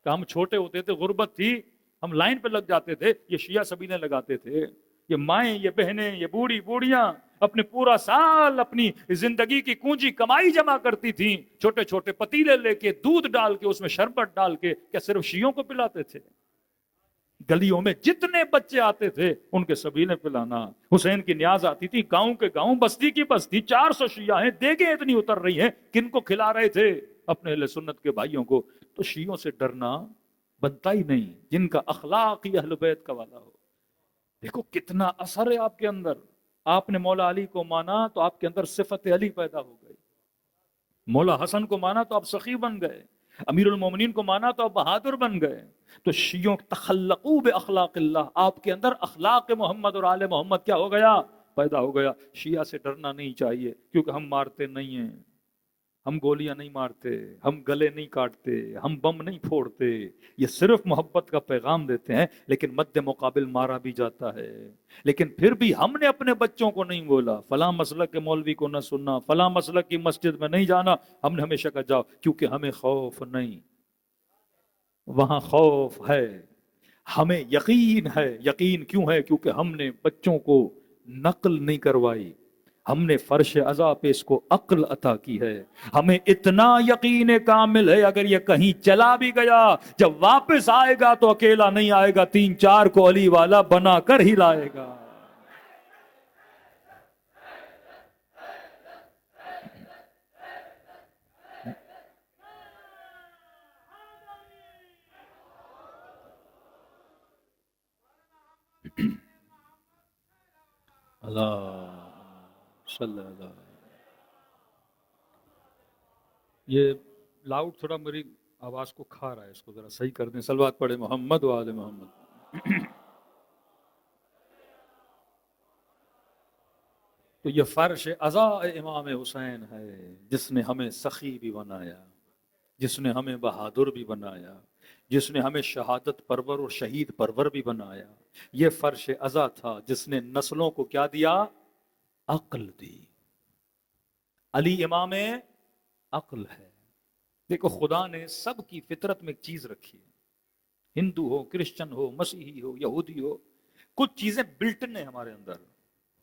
کہ ہم چھوٹے ہوتے تھے، غربت تھی، ہم لائن پہ لگ جاتے تھے، یہ شیعہ سبیلیں لگاتے تھے. یہ مائیں، یہ بہنیں، یہ بوڑھی بوڑھیاں اپنے پورا سال اپنی زندگی کی کنجی کمائی جمع کرتی تھیں، چھوٹے چھوٹے پتیلے لے کے دودھ ڈال کے اس میں شربت ڈال کے. کیا صرف شیعوں کو پلاتے تھے؟ گلیوں میں جتنے بچے آتے تھے ان کے سبیلیں پلانا. حسین کی نیاز آتی تھی، گاؤں کے گاؤں، بستی کی بستی، 400 شیعہ ہیں، دیگیں اتنی اتر رہی ہیں. کن کو کھلا رہے تھے؟ اپنے اہل سنت کے بھائیوں کو. تو شیعوں سے ڈرنا بنتا ہی نہیں جن کا اخلاق ہی اہل بیت کا والا ہو. دیکھو کتنا اثر ہے آپ کے اندر. آپ نے مولا علی کو مانا تو آپ کے اندر صفت علی پیدا ہو گئی. مولا حسن کو مانا تو آپ سخی بن گئے. امیر المومنین کو مانا تو آپ بہادر بن گئے. تو شیعوں تخلقوا باخلاق اللہ، آپ کے اندر اخلاق محمد اور آل محمد کیا ہو گیا؟ پیدا ہو گیا. شیعہ سے ڈرنا نہیں چاہیے، کیونکہ ہم مارتے نہیں ہیں، ہم گولیاں نہیں مارتے، ہم گلے نہیں کاٹتے، ہم بم نہیں پھوڑتے. یہ صرف محبت کا پیغام دیتے ہیں، لیکن مد مقابل مارا بھی جاتا ہے. لیکن پھر بھی ہم نے اپنے بچوں کو نہیں بولا فلاں مسلک کے مولوی کو نہ سننا، فلاں مسلک کی مسجد میں نہیں جانا. ہم نے ہمیشہ کہا جاؤ، کیونکہ ہمیں خوف نہیں، وہاں خوف ہے. ہمیں یقین ہے. یقین کیوں ہے؟ کیونکہ ہم نے بچوں کو نقل نہیں کروائی، ہم نے فرش عزا پہ اس کو عقل عطا کی ہے. ہمیں اتنا یقین کامل ہے اگر یہ کہیں چلا بھی گیا، جب واپس آئے گا تو اکیلا نہیں آئے گا، 3-4 کو علی والا بنا کر ہی لائے گا. اللہ صلی اللہ. یہ لاؤڈ تھوڑا میری آواز کو کھا رہا ہے، اس کو ذرا صحیح کر دیں. صلوات پڑھے محمد و آل محمد. تو یہ فرش عزا امام حسین ہے جس نے ہمیں سخی بھی بنایا، جس نے ہمیں بہادر بھی بنایا، جس نے ہمیں شہادت پرور اور شہید پرور بھی بنایا. یہ فرش عزا تھا جس نے نسلوں کو کیا دیا؟ عقل دی. علی امام عقل ہے. دیکھو خدا نے سب کی فطرت میں ایک چیز رکھی ہے، ہندو ہو، کرسچن ہو، مسیحی ہو، یہودی ہو، کچھ چیزیں بلٹن ہیں ہمارے اندر.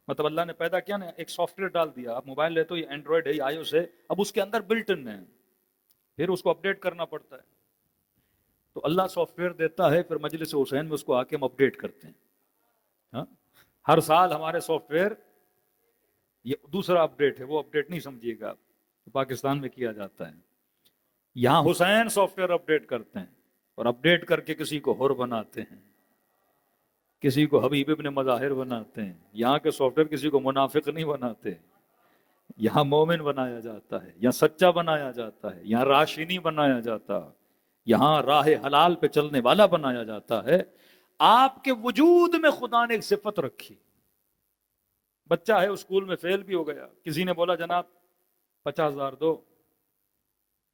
مطلب اللہ نے پیدا کیا نا، ایک سافٹ ویئر ڈال دیا. آپ موبائل لیتے ہو، یہ اینڈرائڈ ہے، یہ آئی او ایس ہے، اب اس کے اندر بلٹن ہے، پھر اس کو اپڈیٹ کرنا پڑتا ہے. تو اللہ سافٹ ویئر دیتا ہے، پھر مجلس حسین میں اس کو آ کے ہم اپڈیٹ کرتے ہیں. ہاں؟ ہر سال ہمارے سافٹ ویئر یہ دوسرا اپڈیٹ ہے، وہ اپڈیٹ نہیں سمجھیے گا، پاکستان میں کیا جاتا ہے. یہاں حسین سافٹ ویئر اپڈیٹ کرتے ہیں، اور اپڈیٹ کر کے کسی کو حر بناتے ہیں، کسی کو حبیب ابن مظاہر بناتے ہیں. یہاں کے سافٹ ویئر کسی کو منافق نہیں بناتے، یہاں مومن بنایا جاتا ہے، یہاں سچا بنایا جاتا ہے، یہاں راشنی بنایا جاتا، یہاں راہ حلال پہ چلنے والا بنایا جاتا ہے. آپ کے وجود میں خدا نے ایک صفت رکھی. بچہ ہے اسکول میں فیل بھی ہو گیا، کسی نے بولا جناب 50,000 دو،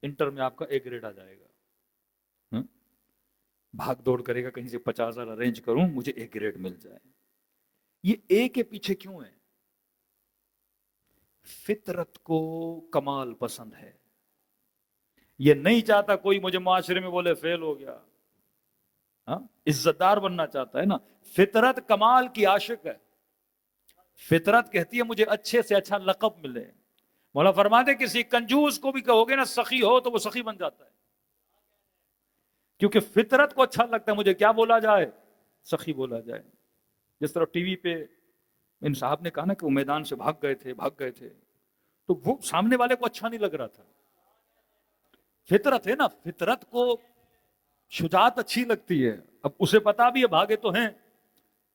انٹر میں آپ کا A گریڈ آ جائے گا. بھاگ دوڑ کرے گا، کہیں سے 50,000 ارینج کروں مجھے A گریڈ مل جائے. یہ A کے پیچھے کیوں ہے؟ فطرت کو کمال پسند ہے. یہ نہیں چاہتا کوئی مجھے معاشرے میں بولے فیل ہو گیا. عزت دار بننا چاہتا ہے نا. فطرت کمال کی عاشق ہے. فطرت کہتی ہے مجھے اچھے سے اچھا لقب ملے. مولا فرماتے کسی کنجوس کو بھی کہو گے نا سخی ہو تو وہ سخی بن جاتا ہے. کیونکہ فطرت کو اچھا لگتا ہے مجھے کیا بولا جائے، سخی بولا جائے. جس طرح ٹی وی پہ ان صاحب نے کہا نا کہ وہ میدان سے بھاگ گئے تھے تو وہ سامنے والے کو اچھا نہیں لگ رہا تھا. فطرت ہے نا، فطرت کو شجاعت اچھی لگتی ہے. اب اسے پتا بھی ہے بھاگے تو ہیں،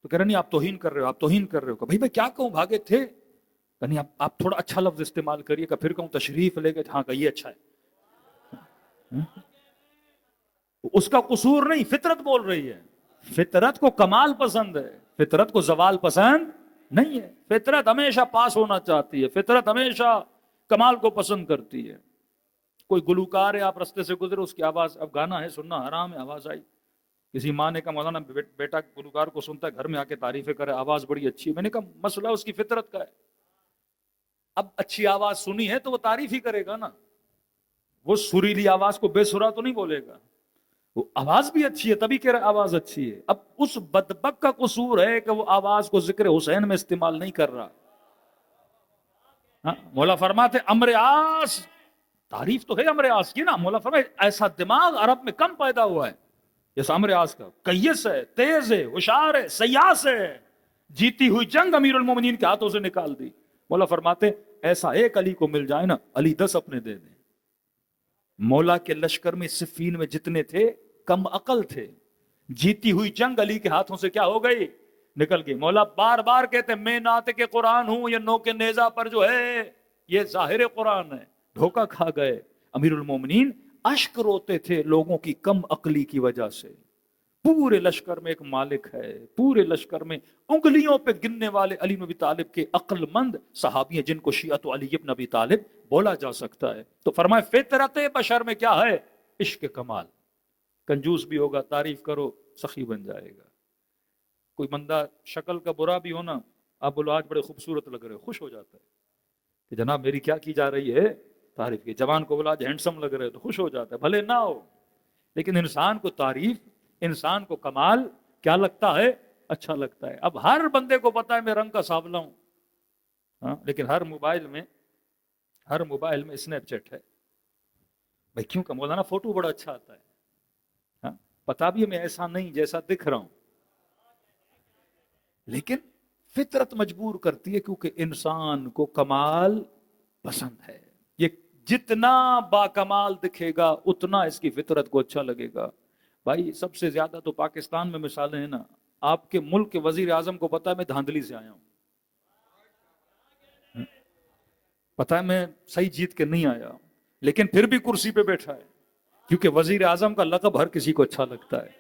تو کہہ رہے نہیں آپ توہین کر رہے ہو، آپ توہین کر رہے ہو. کہ بھائی میں کیا کہوں، بھاگے تھے. کہ نہیں آپ تھوڑا اچھا لفظ استعمال کریے. کہ پھر کہوں تشریف لے گئے، ہاں کہ یہ اچھا ہے. اس کا قصور نہیں، فطرت بول رہی ہے. فطرت کو کمال پسند ہے، فطرت کو زوال پسند نہیں ہے. فطرت ہمیشہ پاس ہونا چاہتی ہے، فطرت ہمیشہ کمال کو پسند کرتی ہے. کوئی گلوکار ہے، آپ رستے سے گزرے، اس کی آواز، اب گانا ہے سننا حرام ہے، آواز آئی، کسی ماں نے کہا مولانا بیٹا گلوکار کو سنتا ہے گھر میں آ کے تعریفیں کرے، آواز بڑی اچھی ہے. میں نے کہا مسئلہ اس کی فطرت کا ہے. اب اچھی آواز سنی ہے تو وہ تعریف ہی کرے گا نا، وہ سریلی آواز کو بے سرا تو نہیں بولے گا. وہ آواز بھی اچھی ہے تبھی کہہ رہا آواز اچھی ہے. اب اس بدبخت کا قصور ہے کہ وہ آواز کو ذکر حسین میں استعمال نہیں کر رہا. مولا فرماتے امر آس، تعریف تو ہے امر آس کی نا. مولا فرمائے ایسا دماغ عرب میں کم پیدا ہوا ہے جیسا امر آس کا. کیس ہے، تیز ہے، ہوشیار ہے، سیاس ہے، جیتی ہوئی جنگ امیر المومنین کے ہاتھوں سے نکال دی. مولا فرماتے ایسا ایک علی کو مل جائے نا، علی 10 اپنے دے دیں. مولا کے لشکر میں صفین میں جتنے تھے کم عقل تھے. جیتی ہوئی جنگ علی کے ہاتھوں سے کیا ہو گئی، نکل گئی. مولا بار بار کہتے میں ناطق قرآن ہوں، یہ نو کے نیزہ پر جو ہے یہ ظاہر قرآن ہے. دھوکہ کھا گئے. امیر المومنین اشک روتے تھے لوگوں کی کم عقلی کی وجہ سے. پورے لشکر میں ایک مالک ہے، پورے لشکر میں انگلیوں پہ گننے والے علی بن ابی طالب کے عقل مند صحابی ہیں جن کو شیعت علی بن ابی طالب بولا جا سکتا ہے. تو فرمائے فطرت بشر میں کیا ہے، عشق کمال. کنجوس بھی ہوگا تعریف کرو سخی بن جائے گا. کوئی بندہ شکل کا برا بھی ہونا، آپ بولو آج بڑے خوبصورت لگ رہے ہو، خوش ہو جاتا ہے کہ جناب میری کیا کی جا رہی ہے تعریف کی. جوان کو بولا آج ہینڈسم لگ رہے ہو تو خوش ہو جاتا ہے، بھلے نہ ہو. لیکن انسان کو تعریف، انسان کو کمال کیا لگتا ہے، اچھا لگتا ہے. اب ہر بندے کو پتا ہے میں رنگ کا سانولا ہوں، لیکن ہر موبائل میں اسنیپ چیٹ ہے. بھائی کیوں کہ مولانا فوٹو بڑا اچھا آتا ہے. پتا بھی میں ایسا نہیں جیسا دکھ رہا ہوں، لیکن فطرت مجبور کرتی ہے کیونکہ انسان کو کمال پسند ہے. یہ جتنا باکمال دکھے گا اتنا اس کی فطرت کو اچھا لگے گا. بھائی سب سے زیادہ تو پاکستان میں مثالیں ہیں نا. آپ کے ملک کے وزیر اعظم کو پتا ہے میں دھاندلی سے آیا ہوں، پتا ہے میں صحیح جیت کے نہیں آیا، لیکن پھر بھی کرسی پہ بیٹھا ہے کیونکہ وزیر اعظم کا لقب ہر کسی کو اچھا لگتا ہے.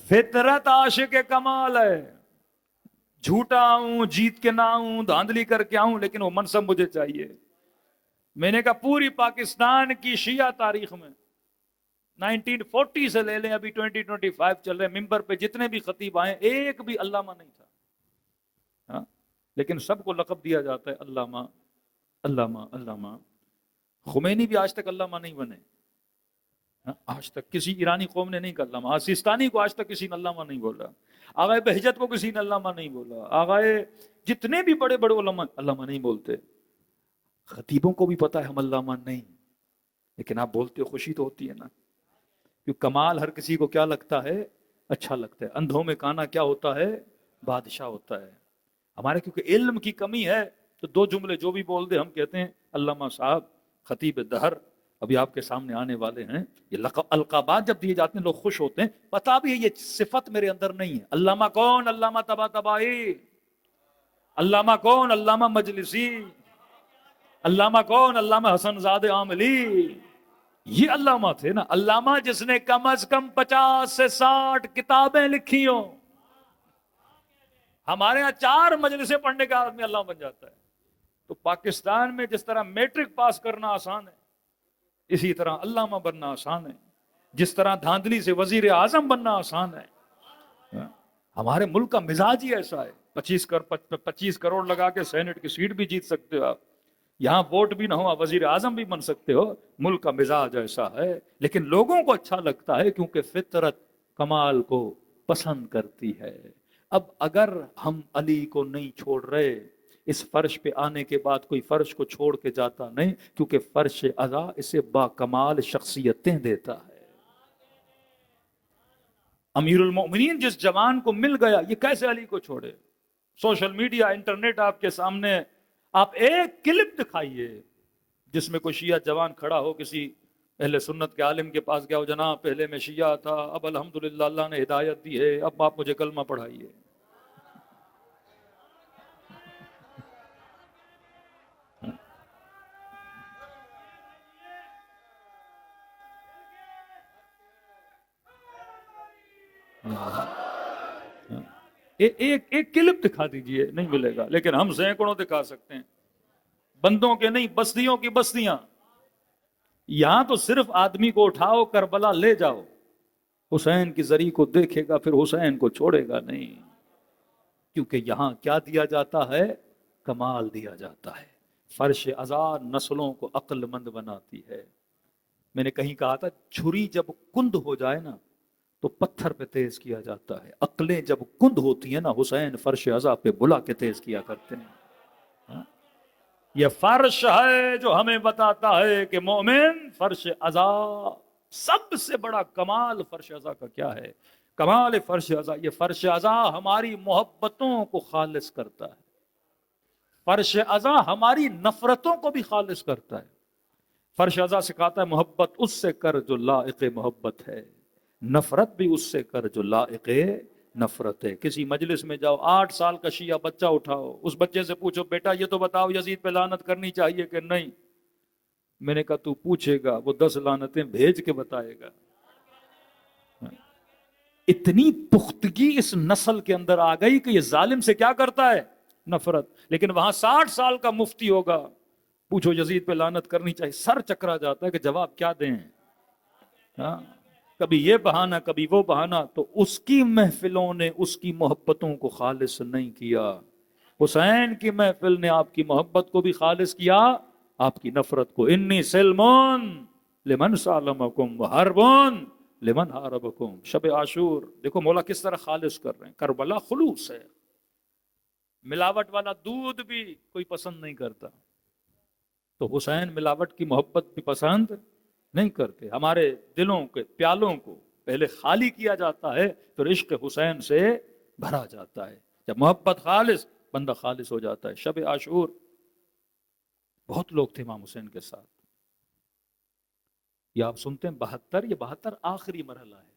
فطرت عاشق کمال ہے. جھوٹا آؤں، جیت کے نہ آؤں، دھاندلی کر کے آؤں، لیکن وہ منصب مجھے چاہیے. میں نے کہا پوری پاکستان کی شیعہ تاریخ میں 1940 سے لے لیں ابھی 2025 چل رہے، ممبر پہ جتنے بھی خطیب آئے ایک بھی علامہ نہیں تھا. لیکن سب کو لقب دیا جاتا ہے علامہ علامہ علامہ. خمینی بھی آج تک علامہ نہیں بنے. آج تک کسی ایرانی قوم نے نہیں کہا علامہ. سیستانی کو آج تک کسی نے علامہ نہیں بولا. آغائے بہجت کو کسی نے علامہ نہیں بولا. آغائے جتنے بھی بڑے بڑے علماء علامہ نہیں بولتے. خطیبوں کو بھی پتا ہے ہم علامہ نہیں، لیکن آپ بولتے ہو خوشی تو ہوتی ہے نا، کیونکہ کمال ہر کسی کو کیا لگتا ہے، اچھا لگتا ہے. اندھوں میں کانا کیا ہوتا ہے، بادشاہ ہوتا ہے. ہمارے کیونکہ علم کی کمی ہے تو دو جملے جو بھی بول دے ہم کہتے ہیں علامہ صاحب، خطیب دہر. ابھی آپ کے سامنے آنے والے ہیں. یہ القابات جب دیے جاتے ہیں لوگ خوش ہوتے ہیں. پتا بھی ہے یہ صفت میرے اندر نہیں ہے. علامہ کون، علامہ طباطبائی. علامہ کون، علامہ مجلسی. علامہ کون، علامہ حسن زادہ عاملی. یہ علامہ تھے نا. علامہ جس نے کم از کم 50 سے 60 کتابیں لکھی ہوں. ہمارے یہاں 4 مجلسیں پڑھنے کا آدمی علامہ بن جاتا ہے. تو پاکستان میں جس طرح میٹرک پاس کرنا آسان ہے، اسی طرح علامہ بننا آسان ہے. جس طرح دھاندلی سے وزیر اعظم بننا آسان ہے. ہمارے ملک کا مزاج ہی ایسا ہے. 25 کروڑ لگا کے سینٹ کی سیٹ بھی جیت سکتے ہو آپ. یہاں ووٹ بھی نہ ہو وزیر اعظم بھی بن سکتے ہو. ملک کا مزاج ایسا ہے. لیکن لوگوں کو اچھا لگتا ہے کیونکہ فطرت کمال کو پسند کرتی ہے. اب اگر ہم علی کو نہیں چھوڑ رہے، اس فرش پہ آنے کے بعد کوئی فرش کو چھوڑ کے جاتا نہیں، کیونکہ فرش عزا اسے با کمال شخصیتیں دیتا ہے۔ امیر المومنین جس جوان کو مل گیا، یہ کیسے علی کو چھوڑے؟ سوشل میڈیا، انٹرنیٹ آپ کے سامنے، آپ ایک کلپ دکھائیے جس میں کوئی شیعہ جوان کھڑا ہو، کسی اہل سنت کے عالم کے پاس گیا ہو، جناب پہلے میں شیعہ تھا، اب الحمدللہ اللہ نے ہدایت دی ہے، اب آپ مجھے کلمہ پڑھائیے۔ ایک کلپ دکھا دیجئے، نہیں ملے گا، لیکن ہم سینکڑوں دکھا سکتے ہیں، بندوں کے نہیں، بستیوں کی بستیاں۔ یہاں تو صرف آدمی کو اٹھاؤ، کربلا لے جاؤ، حسین کی زری کو دیکھے گا، پھر حسین کو چھوڑے گا نہیں، کیونکہ یہاں کیا دیا جاتا ہے؟ کمال دیا جاتا ہے۔ فرش عزا نسلوں کو عقل مند بناتی ہے۔ میں نے کہیں کہا تھا، چھری جب کند ہو جائے نا تو پتھر پہ تیز کیا جاتا ہے، عقلیں جب کند ہوتی ہیں نا، حسین فرش عزا پہ بلا کے تیز کیا کرتے ہیں۔ ہاں؟ یہ فرش ہے جو ہمیں بتاتا ہے کہ مومن فرش عزا، سب سے بڑا کمال فرش عزا کا کیا ہے؟ کمال فرش عزا، یہ فرش عزا ہماری محبتوں کو خالص کرتا ہے، فرش عزا ہماری نفرتوں کو بھی خالص کرتا ہے۔ فرش عزا سکھاتا ہے محبت اس سے کر جو لائق محبت ہے، نفرت بھی اس سے کر جو لائق نفرت ہے۔ کسی مجلس میں جاؤ، 8 سال کا شیعہ بچہ اٹھاؤ، اس بچے سے پوچھو بیٹا یہ تو بتاؤ یزید پہ لعنت کرنی چاہیے کہ نہیں؟ میں نے کہا تو پوچھے گا، وہ 10 لعنتیں بھیج کے بتائے گا۔ اتنی پختگی اس نسل کے اندر آ گئی کہ یہ ظالم سے کیا کرتا ہے؟ نفرت۔ لیکن وہاں 60 سال کا مفتی ہوگا، پوچھو یزید پہ لعنت کرنی چاہیے، سر چکرا جاتا ہے کہ جواب کیا دیں۔ ہاں، کبھی یہ بہانہ کبھی وہ بہانہ، تو اس کی محفلوں نے اس کی محبتوں کو خالص نہیں کیا۔ حسین کی محفل نے آپ کی محبت کو بھی خالص کیا، آپ کی نفرت کو۔ انی سلمون لمن سالمکم وحربون لمن حاربکم۔ شب عاشور دیکھو مولا کس طرح خالص کر رہے ہیں، کربلا خلوص ہے۔ ملاوٹ والا دودھ بھی کوئی پسند نہیں کرتا، تو حسین ملاوٹ کی محبت بھی پسند نہیں کرتے۔ ہمارے دلوں کے پیالوں کو پہلے خالی کیا جاتا ہے، پھر عشق حسین سے بھرا جاتا ہے۔ جب محبت خالص، بندہ خالص ہو جاتا ہے۔ شب عاشور بہت لوگ تھے امام حسین کے ساتھ، یہ آپ سنتے ہیں 72، یہ 72 آخری مرحلہ ہے،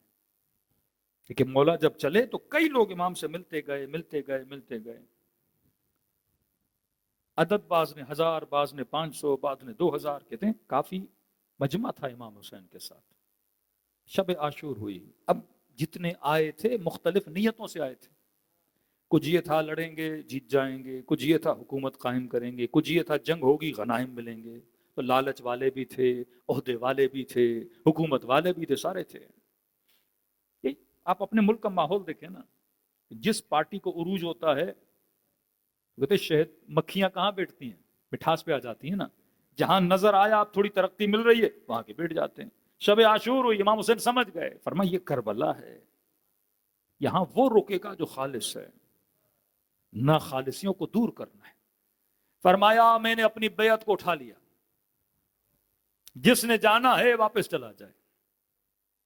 لیکن مولا جب چلے تو کئی لوگ امام سے ملتے گئے ملتے گئے ملتے گئے، عدد بعض نے 1000، بعض نے 500، بعض نے 2000 کہتے ہیں، کافی مجمع تھا امام حسین کے ساتھ۔ شب عاشور ہوئی، اب جتنے آئے تھے مختلف نیتوں سے آئے تھے، کچھ یہ تھا لڑیں گے جیت جائیں گے، کچھ یہ تھا حکومت قائم کریں گے، کچھ یہ تھا جنگ ہوگی غنائم ملیں گے، تو لالچ والے بھی تھے، عہدے والے بھی تھے، حکومت والے بھی تھے، سارے تھے۔ آپ اپنے ملک کا ماحول دیکھیں نا، جس پارٹی کو عروج ہوتا ہے، کہتے شہد مکھیاں کہاں بیٹھتی ہیں؟ مٹھاس پہ آ جاتی ہیں نا، جہاں نظر آیا آپ تھوڑی ترقی مل رہی ہے وہاں کے بیٹھ جاتے ہیں۔ شب عاشور ہوئی، امام حسین سمجھ گئے، فرمایا یہ کربلا ہے، یہاں وہ رکے گا جو خالص ہے، نہ خالصیوں کو دور کرنا ہے۔ فرمایا میں نے اپنی بیعت کو اٹھا لیا، جس نے جانا ہے واپس چلا جائے،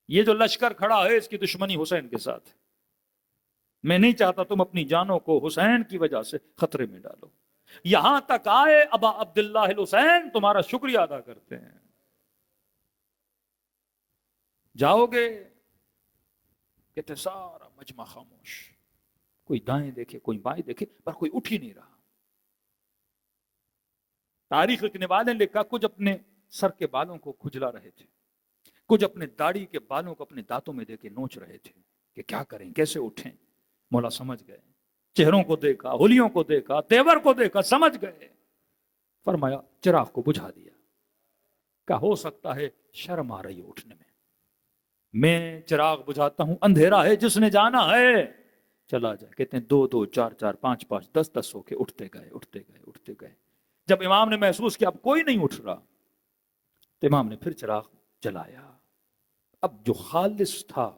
یہ جو لشکر کھڑا ہے اس کی دشمنی حسین کے ساتھ، میں نہیں چاہتا تم اپنی جانوں کو حسین کی وجہ سے خطرے میں ڈالو۔ یہاں تک آئے ابا عبداللہ الحسین تمہارا شکریہ ادا کرتے ہیں، جاؤ گے؟ کہتے سارا مجمع خاموش، کوئی دائیں دیکھے کوئی بائیں دیکھے، پر کوئی اٹھ ہی نہیں رہا۔ تاریخ لکھنے والے نے لکھا کچھ اپنے سر کے بالوں کو کھجلا رہے تھے، کچھ اپنے داڑھی کے بالوں کو اپنے دانتوں میں دے کے نوچ رہے تھے کہ کیا کریں، کیسے اٹھیں۔ مولا سمجھ گئے، چہروں کو دیکھا، ہولیوں کو دیکھا، تیور کو دیکھا، سمجھ گئے۔ فرمایا چراغ کو بجھا دیا، کہ ہو سکتا ہے شرم آ رہی ہے اٹھنے میں چراغ بجھاتا ہوں، اندھیرا ہے، جس نے جانا ہے چلا جائے۔ کہتے ہیں 2 2 4 4 5 5 10 10 ہو کے اٹھتے گئے اٹھتے گئے اٹھتے گئے۔ جب امام نے محسوس کیا اب کوئی نہیں اٹھ رہا، تو امام نے پھر چراغ جلایا، اب جو خالص تھا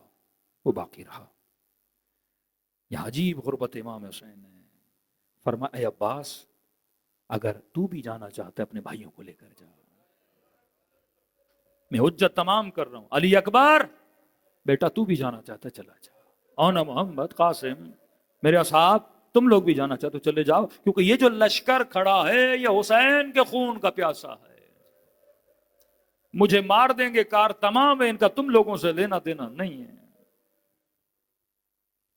وہ باقی رہا۔ یہ عجیب غربت امام حسین نے۔ فرمایا اے عباس، اگر تو بھی جانا چاہتا ہے اپنے بھائیوں کو لے کر جا. میں حجت تمام کر رہا ہوں. علی اکبر بیٹا تو بھی جانا چاہتا ہے چلا جا. اونا محمد قاسم میرے اصحاب تم لوگ بھی جانا چاہتے ہو چلے جاؤ, کیونکہ یہ جو لشکر کھڑا ہے یہ حسین کے خون کا پیاسا ہے. مجھے مار دیں گے کار تمام ہے, ان کا تم لوگوں سے لینا دینا نہیں ہے.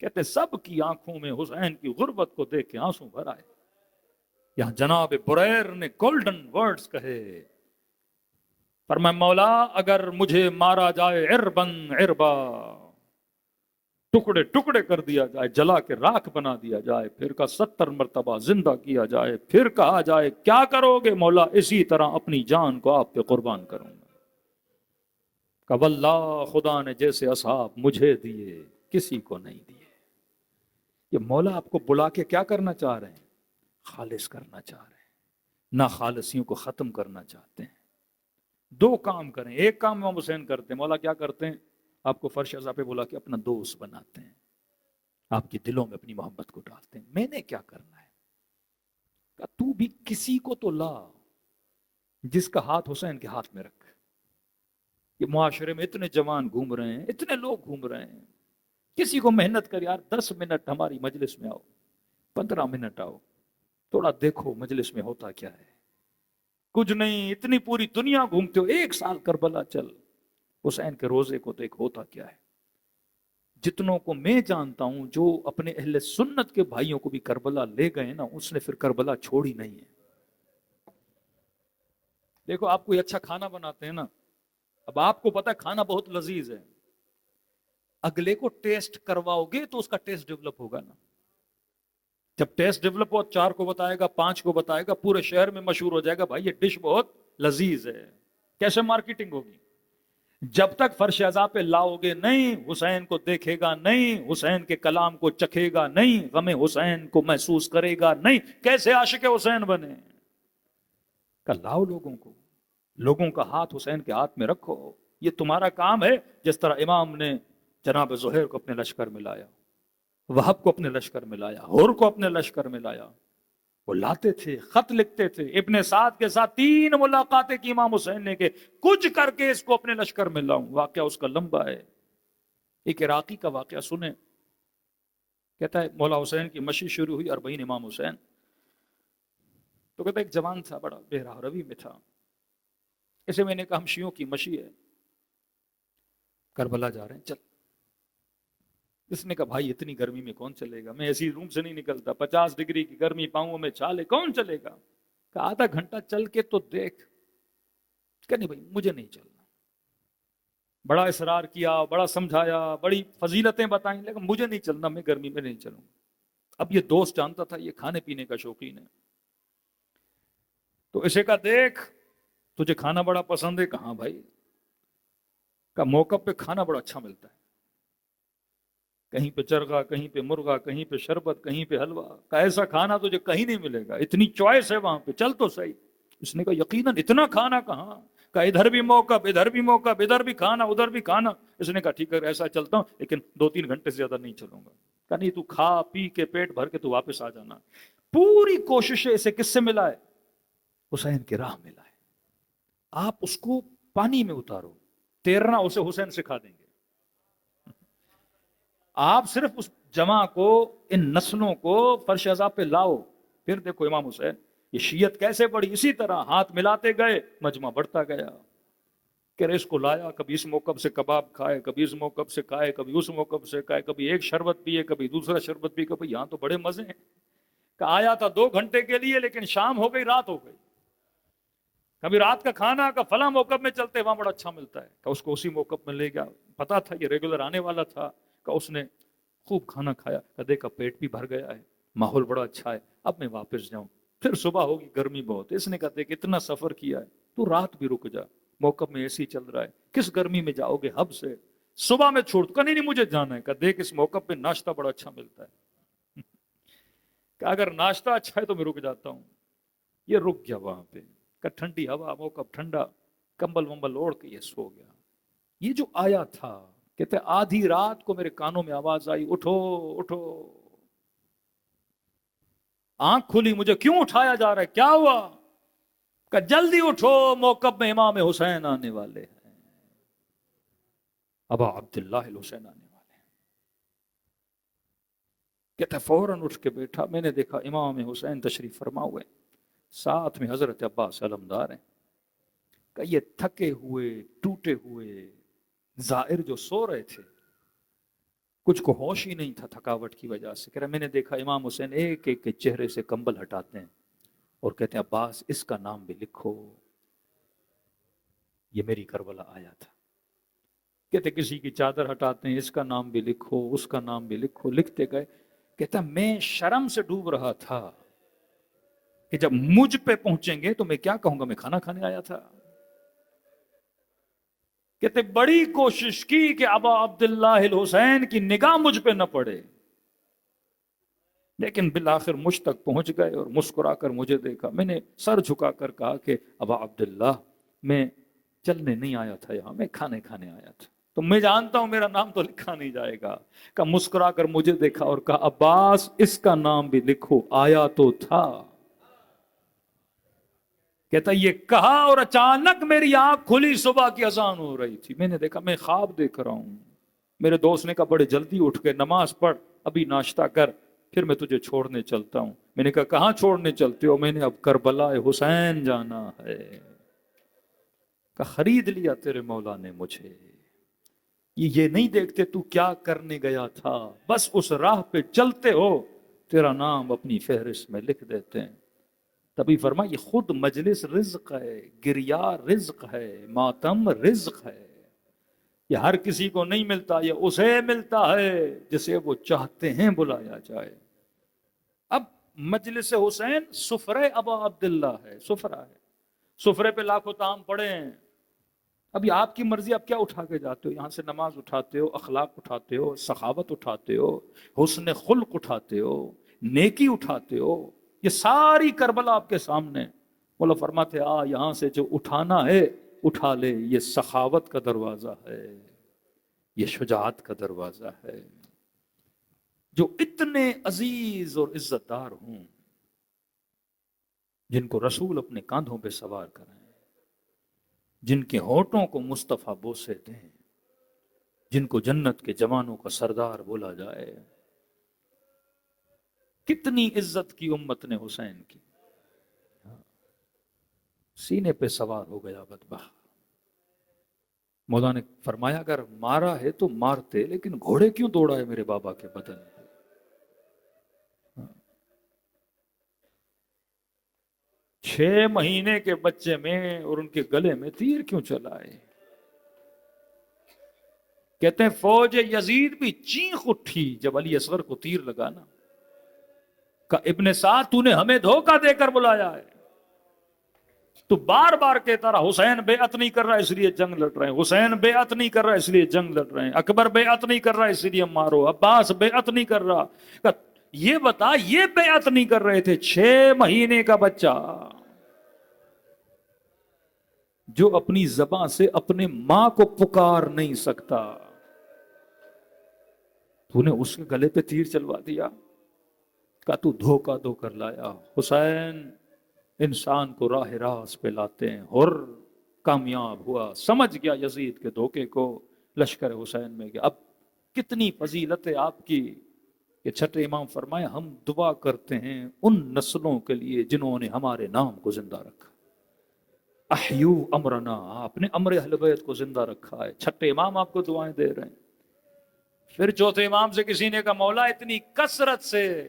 کہتے سب کی آنکھوں میں حسین کی غربت کو دیکھ کے آنسو بھر آئے. یہاں جناب بریر نے گولڈن ورڈز کہے, فرمایا مولا اگر مجھے مارا جائے عربن عربا, ٹکڑے ٹکڑے کر دیا جائے, جلا کے راکھ بنا دیا جائے, پھر کا 70 مرتبہ زندہ کیا جائے, پھر کہا جائے کیا کرو گے مولا, اسی طرح اپنی جان کو آپ پہ قربان کروں گا. کہ واللہ خدا نے جیسے اصحاب مجھے دیے کسی کو نہیں دیے. یہ مولا آپ کو بلا کے کیا کرنا چاہ رہے ہیں؟ خالص کرنا چاہ رہے ہیں, نہ خالصیوں کو ختم کرنا چاہتے ہیں. دو کام کریں. ایک کام امام حسین کرتے ہیں, مولا کیا کرتے ہیں؟ آپ کو فرش عزا پہ بلا کے اپنا دوست بناتے ہیں, آپ کے دلوں میں اپنی محبت کو ڈالتے ہیں. میں نے کیا کرنا ہے؟ کہ تو بھی کسی کو تو لا جس کا ہاتھ حسین کے ہاتھ میں رکھ. یہ معاشرے میں اتنے جوان گھوم رہے ہیں, اتنے لوگ گھوم رہے ہیں, کسی کو محنت کر یار 10 منٹ ہماری مجلس میں آؤ, 15 منٹ آؤ, تھوڑا دیکھو مجلس میں ہوتا کیا ہے. کچھ نہیں, اتنی پوری دنیا گھومتے ہو, 1 سال کربلا چل, حسین کے روزے کو دیکھ ہوتا کیا ہے. جتنوں کو میں جانتا ہوں جو اپنے اہل سنت کے بھائیوں کو بھی کربلا لے گئے نا, اس نے پھر کربلا چھوڑی نہیں ہے. دیکھو آپ کوئی اچھا کھانا بناتے ہیں نا, اب آپ کو پتا ہے کھانا بہت لذیذ ہے, اگلے کو ٹیسٹ کرواؤ گے تو اس کا ٹیسٹ ڈیولپ ہوگا نا. جب ٹیسٹ ڈیولپ ہو 4 کو بتائے گا, 5 کو بتائے گا, پورے شہر میں مشہور ہو جائے گا بھائی یہ ڈش بہت لذیذ ہے. کیسے مارکیٹنگ ہوگی؟ جب تک فرش عزا پہ لاؤ گے نہیں, حسین کو دیکھے گا نہیں, حسین کے کلام کو چکھے گا نہیں, غم حسین کو محسوس کرے گا نہیں, کیسے عاشق حسین بنے؟ کہ لاؤ لوگوں کو, لوگوں کا ہاتھ حسین کے ہاتھ میں رکھو. یہ تمہارا کام ہے. جس طرح امام نے جناب زہیر کو اپنے لشکر میں لایا, وہب کو اپنے لشکر میں لایا, ہور کو اپنے لشکر میں لایا, وہ لاتے تھے, خط لکھتے تھے. ابن سعد کے ساتھ 3 ملاقاتیں کی امام حسین نے کہ کچھ کر کے اس کو اپنے لشکر میں لاؤں. واقعہ اس کا لمبا ہے. ایک عراقی کا واقعہ سنیں. کہتا ہے مولا حسین کی مشی شروع ہوئی 40 امام حسین. تو کہتا ہے ایک جوان تھا, بڑا بے راہ روی میں تھا. ایسے میں نے کہا ہم شیعوں کی مشی ہے, کربلا جا رہے ہیں, چل. اس نے کہا بھائی اتنی گرمی میں کون چلے گا, میں ایسی روم سے نہیں نکلتا, 50 ڈگری کی گرمی پاؤں میں چھالے, کون چلے گا؟ کہ آدھا گھنٹہ چل کے تو دیکھ. کہ نہیں بھائی مجھے نہیں چلنا. بڑا اصرار کیا, بڑا سمجھایا, بڑی فضیلتیں بتائیں, لیکن مجھے نہیں چلنا, میں گرمی میں نہیں چلوں. اب یہ دوست جانتا تھا یہ کھانے پینے کا شوقین ہے, تو اسے کہا دیکھ تجھے کھانا بڑا پسند ہے. کہاں بھائی؟ کا موقع پہ کھانا بڑا اچھا ملتا ہے, کہیں پہ چرغا, کہیں پہ مرغا, کہیں پہ شربت, کہیں پہ حلوہ. کا ایسا کھانا تجھے کہیں نہیں ملے گا, اتنی چوائس ہے وہاں پہ, چل تو صحیح. اس نے کہا یقیناً اتنا کھانا کہاں, کہ ادھر بھی موقف, ادھر بھی موقف, ادھر بھی کھانا, ادھر بھی کھانا. اس نے کہا ٹھیک ہے ایسا چلتا ہوں, لیکن 2-3 گھنٹے سے زیادہ نہیں چلوں گا. کہا نہیں تو کھا پی کے پیٹ بھر کے تو واپس آ جانا. پوری کوشش اسے کس سے ملا ہے؟ حسین کی راہ ملا ہے. آپ اس کو پانی میں اتارو, تیرنا اسے حسین سکھا دیں گے. آپ صرف اس جماع کو, ان نسلوں کو فرش عزا پہ لاؤ, پھر دیکھو امام حسین یہ شیعت کیسے بڑھی. اسی طرح ہاتھ ملاتے گئے, مجمع بڑھتا گیا. کہ اس کو لایا, کبھی اس موقف سے کباب کھائے, کبھی اس موقف سے کھائے, کبھی اس موقف سے کھائے, کبھی ایک شربت پیے, کبھی دوسرا شربت پیے. کبھی یہاں تو بڑے مزے ہیں. کہ آیا تھا 2 گھنٹے کے لیے, لیکن شام ہو گئی, رات ہو گئی. کبھی رات کا کھانا کا فلاں موقف میں چلتے, وہاں بڑا اچھا ملتا ہے. کہ اس کو اسی موقف میں لے گیا, پتا تھا یہ ریگولر آنے والا تھا. کہ اس نے خوب کھانا کھایا, کہ دیکھا پیٹ بھی بھر گیا ہے, ماحول بڑا اچھا ہے, اب میں واپس جاؤں. پھر صبح ہوگی, گرمی بہت. اس نے کہا دیکھ اتنا سفر کیا ہے, تو رات بھی رک جا, موقف میں ایسی چل رہا ہے, کس گرمی میں جاؤ گے ہب سے, صبح میں چھوڑ. کہ نہیں مجھے جانا ہے. کہ دیکھ اس موقف پہ ناشتہ بڑا اچھا ملتا ہے. کہ اگر ناشتہ اچھا ہے تو میں رک جاتا ہوں. یہ رک گیا وہاں پہ. کہ ٹھنڈی ہوا, موقف ٹھنڈا, کمبل ومبل اوڑھ کے یہ سو گیا. یہ جو آیا تھا, کہتے آدھی رات کو میرے کانوں میں آواز آئی, اٹھو اٹھو. آنکھ کھلی, مجھے کیوں اٹھایا جا رہا ہے, کیا ہوا؟ کہ جلدی اٹھو, موقب میں امام حسین آنے والے ہیں, ابا عبداللہ الحسین آنے والے ہیں. کہتا فوراً اٹھ کے بیٹھا, میں نے دیکھا امام حسین تشریف فرما ہوئے, ساتھ میں حضرت عباس علمدار ہیں. کہ یہ تھکے ہوئے ٹوٹے ہوئے زائر جو سو رہے تھے, کچھ کو ہوش ہی نہیں تھا تھکاوٹ کی وجہ سے. کہہ رہا میں نے دیکھا امام حسین ایک ایک کے چہرے سے کمبل ہٹاتے ہیں اور کہتے ہیں عباس اس کا نام بھی لکھو, یہ میری کربلا آیا تھا. کہتے کسی کی چادر ہٹاتے ہیں, اس کا نام بھی لکھو, اس کا نام بھی لکھو. لکھتے گئے. کہتا میں شرم سے ڈوب رہا تھا کہ جب مجھ پہ پہنچیں گے تو میں کیا کہوں گا, میں کھانا کھانے آیا تھا. کہتے بڑی کوشش کی کہ ابا عبداللہ الحسین کی نگاہ مجھ پہ نہ پڑے, لیکن بالآخر مجھ تک پہنچ گئے اور مسکرا کر مجھے دیکھا. میں نے سر جھکا کر کہا کہ ابا عبداللہ میں چلنے نہیں آیا تھا یہاں, میں کھانے کھانے آیا تھا, تو میں جانتا ہوں میرا نام تو لکھا نہیں جائے گا. کہ مسکرا کر مجھے دیکھا اور کہا عباس اس کا نام بھی لکھو, آیا تو تھا. کہتا یہ کہا اور اچانک میری آنکھ کھلی, صبح کی اذان ہو رہی تھی. میں نے دیکھا میں خواب دیکھ رہا ہوں. میرے دوست نے کہا بڑے جلدی اٹھ کے نماز پڑھ, ابھی ناشتہ کر, پھر میں تجھے چھوڑنے چلتا ہوں. میں نے کہا کہاں چھوڑنے چلتے ہو؟ میں نے اب کربلا حسین جانا ہے. کہ خرید لیا تیرے مولا نے مجھے, یہ نہیں دیکھتے تو کیا کرنے گیا تھا, بس اس راہ پہ چلتے ہو, تیرا نام اپنی فہرست میں لکھ دیتے ہیں. تبھی فرما یہ خود مجلس رزق ہے, گریا رزق ہے, ماتم رزق ہے. یہ ہر کسی کو نہیں ملتا, یہ اسے ملتا ہے جسے وہ چاہتے ہیں بلایا جائے. اب مجلس حسین سفرے ابا عبداللہ ہے, سفرہ ہے. سفرے پہ لاکھوں طعام پڑے ہیں. ابھی آپ کی مرضی, آپ کیا اٹھا کے جاتے ہو؟ یہاں سے نماز اٹھاتے ہو, اخلاق اٹھاتے ہو, سخاوت اٹھاتے ہو, حسن خلق اٹھاتے ہو, نیکی اٹھاتے ہو. یہ ساری کربلا آپ کے سامنے. مولا فرماتے یہاں سے جو اٹھانا ہے اٹھا لے, یہ سخاوت کا دروازہ ہے, یہ شجاعت کا دروازہ ہے. جو اتنے عزیز اور عزت دار ہوں, جن کو رسول اپنے کاندھوں پہ سوار کریں, جن کے ہونٹوں کو مصطفیٰ بوسے دیں, جن کو جنت کے جوانوں کا سردار بولا جائے. کتنی عزت کی امت نے حسین کی, سینے پہ سوار ہو گیا بدبخت. مولا نے فرمایا اگر مارا ہے تو مارتے, لیکن گھوڑے کیوں دوڑا ہے میرے بابا کے بدن پہ؟ 6 مہینے کے بچے میں اور ان کے گلے میں تیر کیوں چلائے؟ کہتے ہیں فوج یزید بھی چیخ اٹھی جب علی اصغر کو تیر لگانا. کہ ابن سعد تو نے ہمیں دھوکہ دے کر بلایا ہے, تو بار بار کہتا رہا حسین بیعت نہیں کر رہا اس لیے جنگ لڑ رہے ہیں, حسین بیعت نہیں کر رہا اس لیے جنگ لڑ رہے ہیں, اکبر بیعت نہیں کر رہا اس لیے مارو, عباس بیعت نہیں کر رہا. یہ بتا یہ بیعت نہیں کر رہے تھے, 6 مہینے کا بچہ جو اپنی زبان سے اپنے ماں کو پکار نہیں سکتا, تو نے اس کے گلے پہ تیر چلوا دیا. کہ تو دھوکہ دو کر لایا. حسین انسان کو راہ راست پہ لاتے ہیں, اور کامیاب ہوا, سمجھ گیا یزید کے دھوکے کو, لشکر حسین میں گیا. اب کتنی فضیلت ہے آپ کی کہ چھٹے امام فرمائے ہم دعا کرتے ہیں ان نسلوں کے لیے جنہوں نے ہمارے نام کو زندہ رکھا. احیو امرنا, آپ نے امر اہل بیت کو زندہ رکھا ہے. چھٹے امام آپ کو دعائیں دے رہے ہیں. پھر چوتھے امام سے کسی نے کہا مولا اتنی کثرت سے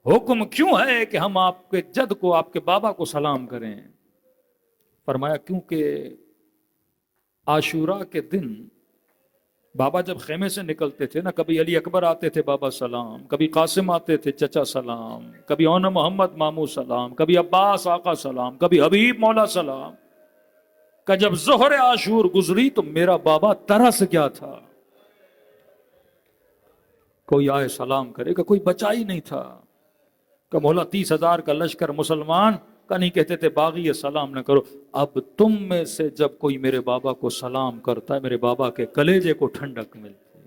حکم کیوں ہے کہ ہم آپ کے جد کو, آپ کے بابا کو سلام کریں؟ فرمایا کیونکہ عاشورہ کے دن بابا جب خیمے سے نکلتے تھے نا, کبھی علی اکبر آتے تھے بابا سلام, کبھی قاسم آتے تھے چچا سلام, کبھی اونا محمد مامو سلام, کبھی عباس آقا سلام, کبھی حبیب مولا سلام. کہ جب ظہر عاشور گزری تو میرا بابا ترس گیا تھا, کوئی آئے سلام کرے گا, کوئی بچا ہی نہیں تھا. کہ مولا 30,000 کا لشکر مسلمان کا نہیں کہتے تھے باغی یہ سلام نہ کرو. اب تم میں سے جب کوئی میرے بابا کو سلام کرتا ہے, میرے بابا کے کلیجے کو ٹھنڈک ملتی ہے.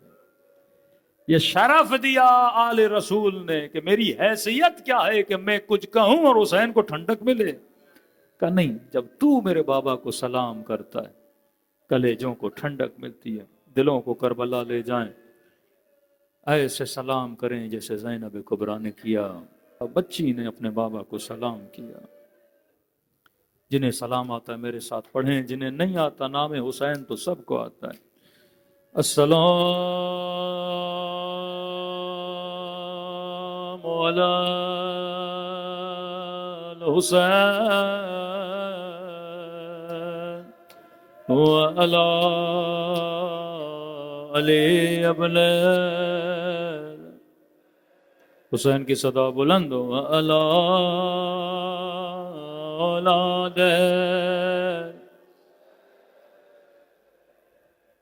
یہ شرف دیا آل رسول نے کہ میری حیثیت کیا ہے کہ میں کچھ کہوں اور حسین کو ٹھنڈک ملے؟ کہ نہیں، جب تو میرے بابا کو سلام کرتا ہے کلیجوں کو ٹھنڈک ملتی ہے، دلوں کو کربلا لے جائیں، ایسے سلام کریں جیسے زینب کبریٰ نے کیا، اور بچی نے اپنے بابا کو سلام کیا۔ جنہیں سلام آتا ہے میرے ساتھ پڑھیں، جنہیں نہیں آتا نام حسین تو سب کو آتا ہے۔ السلام علی الحسین وعلی علی ابن حسین کی صدا بلند ہو، وعلی اولاد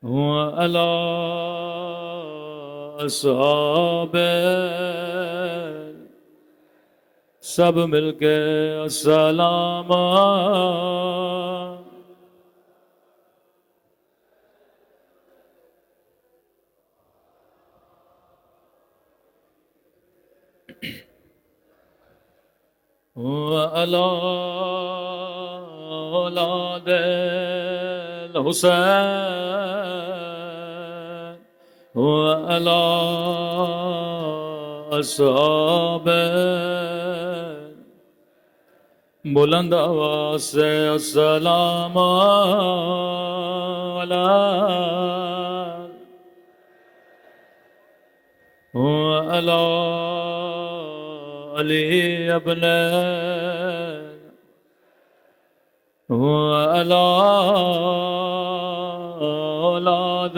وعلی اصحاب، سب مل کے السلام وعلی اولاد الحسین وعلی اصحاب، بلند آواز سے السلام علی وعلی علی ابن وعلی اولاد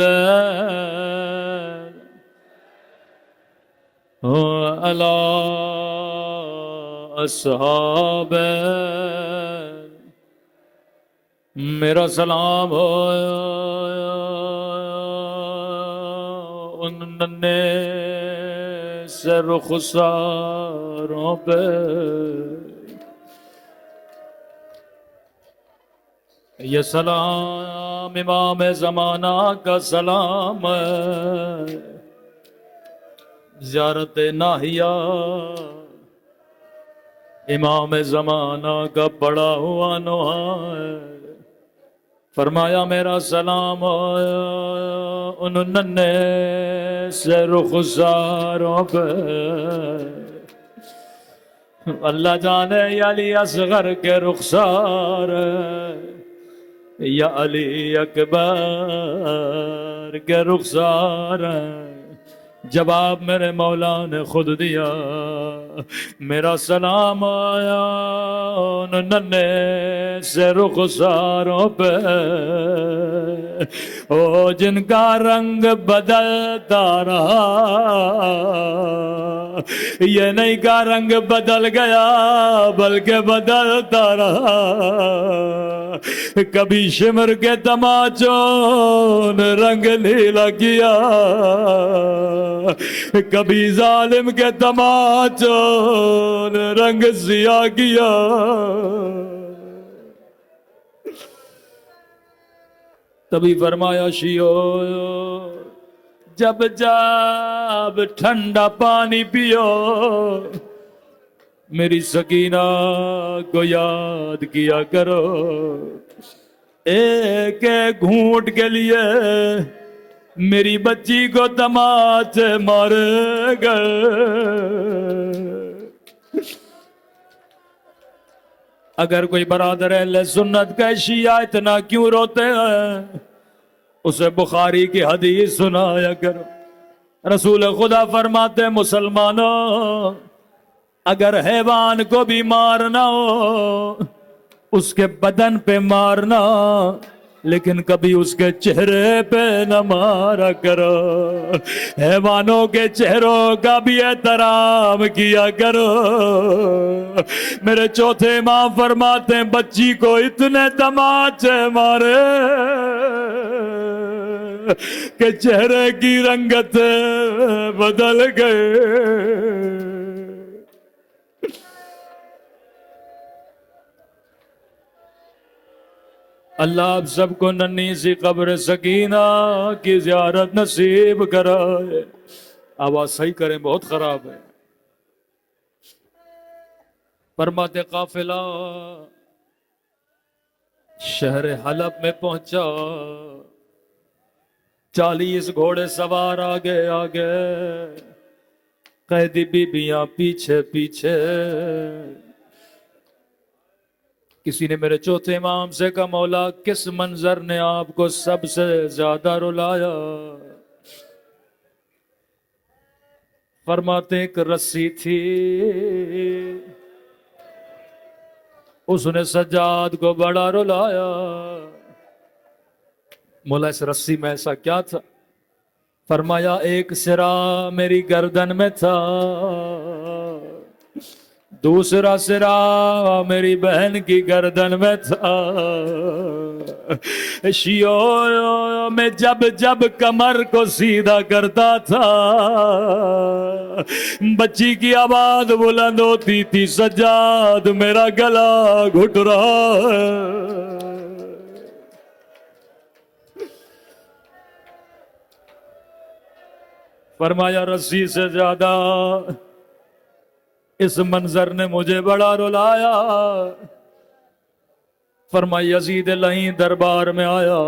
وعلی اصحاب، میرا سلام ہو ان ننھے سے رخساروں پہ، یہ سلام امام زمانہ کا سلام ہے، زیارت ناہیہ امام زمانہ کا پڑا ہوا نوحہ ہے۔ فرمایا میرا سلام ان ننھے سے رخساروں پہ، اللہ جانے یا علی اصغر کے رخسار یا علی اکبر کے رخسار، جواب میرے مولا نے خود دیا، میرا سلام آیا ان ننھے سے رخساروں پہ، او جن کا رنگ بدلتا رہا، یہ نہیں کا رنگ بدل گیا بلکہ بدلتا رہا، کبھی شمر کے تماچوں نے رنگ نیلا کیا، کبھی ظالم کے تماچوں نے رنگ سیاہ کیا، تبھی فرمایا شیعو جب جب ٹھنڈا پانی پیو میری سکینہ کو یاد کیا کرو، ایک ایک گھونٹ کے لیے میری بچی کو تماچے مارے گئے۔ اگر کوئی برادر اہل سنت کا شیعہ اتنا کیوں روتے ہیں، اسے بخاری کی حدیث سنایا کرو۔ رسول خدا فرماتے مسلمانوں، اگر حیوان کو بھی مارنا ہو اس کے بدن پہ مارنا، لیکن کبھی اس کے چہرے پہ نہ مارا کرو، حیوانوں کے چہروں کا بھی احترام کیا کرو۔ میرے چوتھے امام فرماتے ہیں بچی کو اتنے تماچے مارے کہ چہرے کی رنگت بدل گئے۔ اللہ آپ سب کو ننھی سی قبر سکینہ کی زیارت نصیب کرائے۔ آواز صحیح کریں، بہت خراب ہے۔ فرماتے قافلہ شہر حلب میں پہنچا، 40 گھوڑے سوار آگے آگے، قیدی بیبیاں پیچھے پیچھے۔ کسی نے میرے چوتھے امام سے کہا مولا کس منظر نے آپ کو سب سے زیادہ رلایا؟ فرماتے ایک رسی تھی، اس نے سجاد کو بڑا رلایا۔ مولا اس رسی میں ایسا کیا تھا؟ فرمایا ایک سرا میری گردن میں تھا، دوسرا سرا میری بہن کی گردن میں تھا۔ شیعوں میں جب جب کمر کو سیدھا کرتا تھا، بچی کی آواز بلند ہوتی تھی، سجاد میرا گلا گھٹ رہا ہے۔ فرمایا رسی سے زیادہ اس منظر نے مجھے بڑا رلایا۔ فرمایا یزید لعین دربار میں آیا،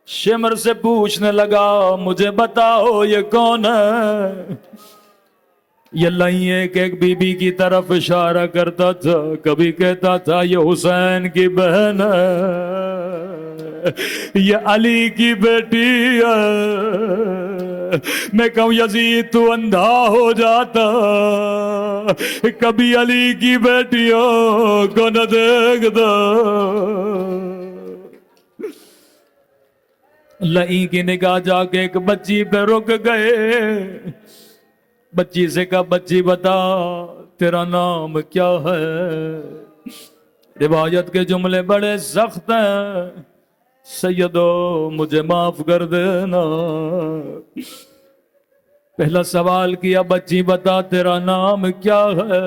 شمر سے پوچھنے لگا مجھے بتاؤ یہ کون ہے؟ یہ لعین ایک ایک بی بی کی طرف اشارہ کرتا تھا، کبھی کہتا تھا یہ حسین کی بہن ہے، یہ علی کی بیٹی ہے۔ میں کہوں یزید تو اندھا ہو جاتا، کبھی علی کی بیٹیوں کو نہ دیکھتا۔ لعین کی نگاہ جا کے ایک بچی پہ رک گئے، بچی سے کہا بچی بتا تیرا نام کیا ہے؟ روایت کے جملے بڑے سخت ہیں، سیدو مجھے معاف کر دینا۔ پہلا سوال کیا بچی بتا تیرا نام کیا ہے؟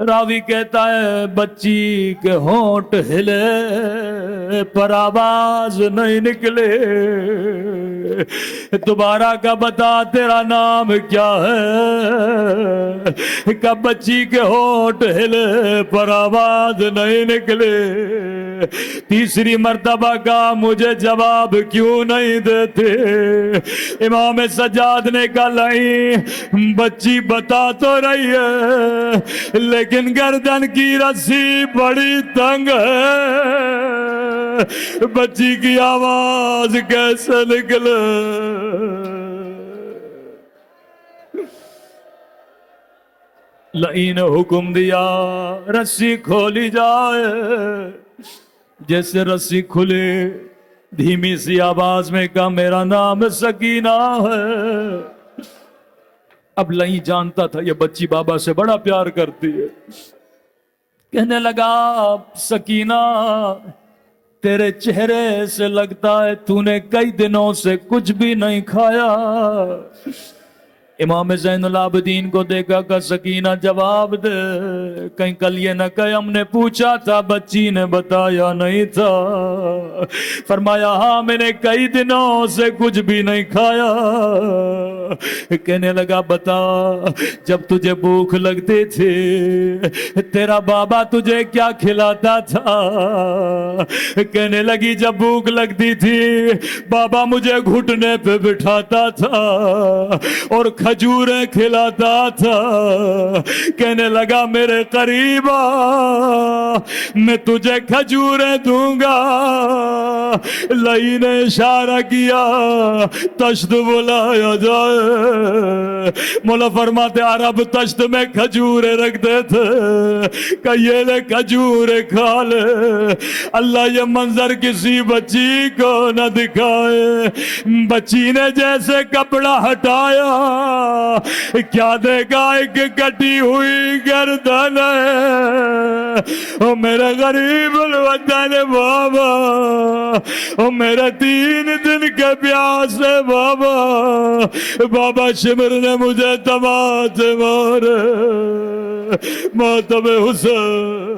راوی کہتا ہے بچی کے ہونٹ ہلے پر آواز نہیں نکلے۔ دوبارہ کا بتا تیرا نام کیا ہے؟ کہ بچی کے ہونٹ ہلے پر آواز نہیں نکلے۔ تیسری مرتبہ کا مجھے جواب کیوں نہیں دیتے؟ امام سجاد نے کہا لعین بچی بتا تو رہی ہے لیکن گردن کی رسی بڑی تنگ ہے، بچی کی آواز کیسے نکلے؟ لعین نے حکم دیا رسی کھولی جائے۔ جیسے رسی کھلے دھیمی سی آواز میں کہا میرا نام سکینہ ہے۔ اب لعین جانتا تھا یہ بچی بابا سے بڑا پیار کرتی ہے، کہنے لگا سکینہ تیرے چہرے سے لگتا ہے تو نے کئی دنوں سے کچھ بھی نہیں کھایا۔ امام زین العابدین کو دیکھا کہ سکینہ جواب دے، کہیں کل یہ نہ کہ ہم نے پوچھا تھا بچی نے بتایا نہیں تھا۔ فرمایا ہاں میں نے کئی دنوں سے کچھ بھی نہیں کھایا۔ کہنے لگا بتا جب تجھے بھوک لگتی تھی تیرا بابا تجھے کیا کھلاتا تھا؟ کہنے لگی جب بھوک لگتی تھی بابا مجھے گھٹنے پہ بٹھاتا تھا اور کھجوریں کھلاتا تھا۔ کہنے لگا میرے قریب آ میں تجھے کھجوریں دوں گا۔ لعین نے اشارہ کیا تشت بلایا جائے۔ مولا فرماتے عرب تشت میں کھجوریں رکھتے تھے کہ یہ لے کھجوریں کھا لے۔ اللہ یہ منظر کسی بچی کو نہ دکھائے۔ بچی نے جیسے کپڑا ہٹایا کیا دیکھا ایک کٹی ہوئی گردن ہے۔ او میرے غریب الوطن بابا، او میرے 3 دن کے پیاسے بابا، بابا شمر نے مجھے تماچے مارے۔ ماتم حسین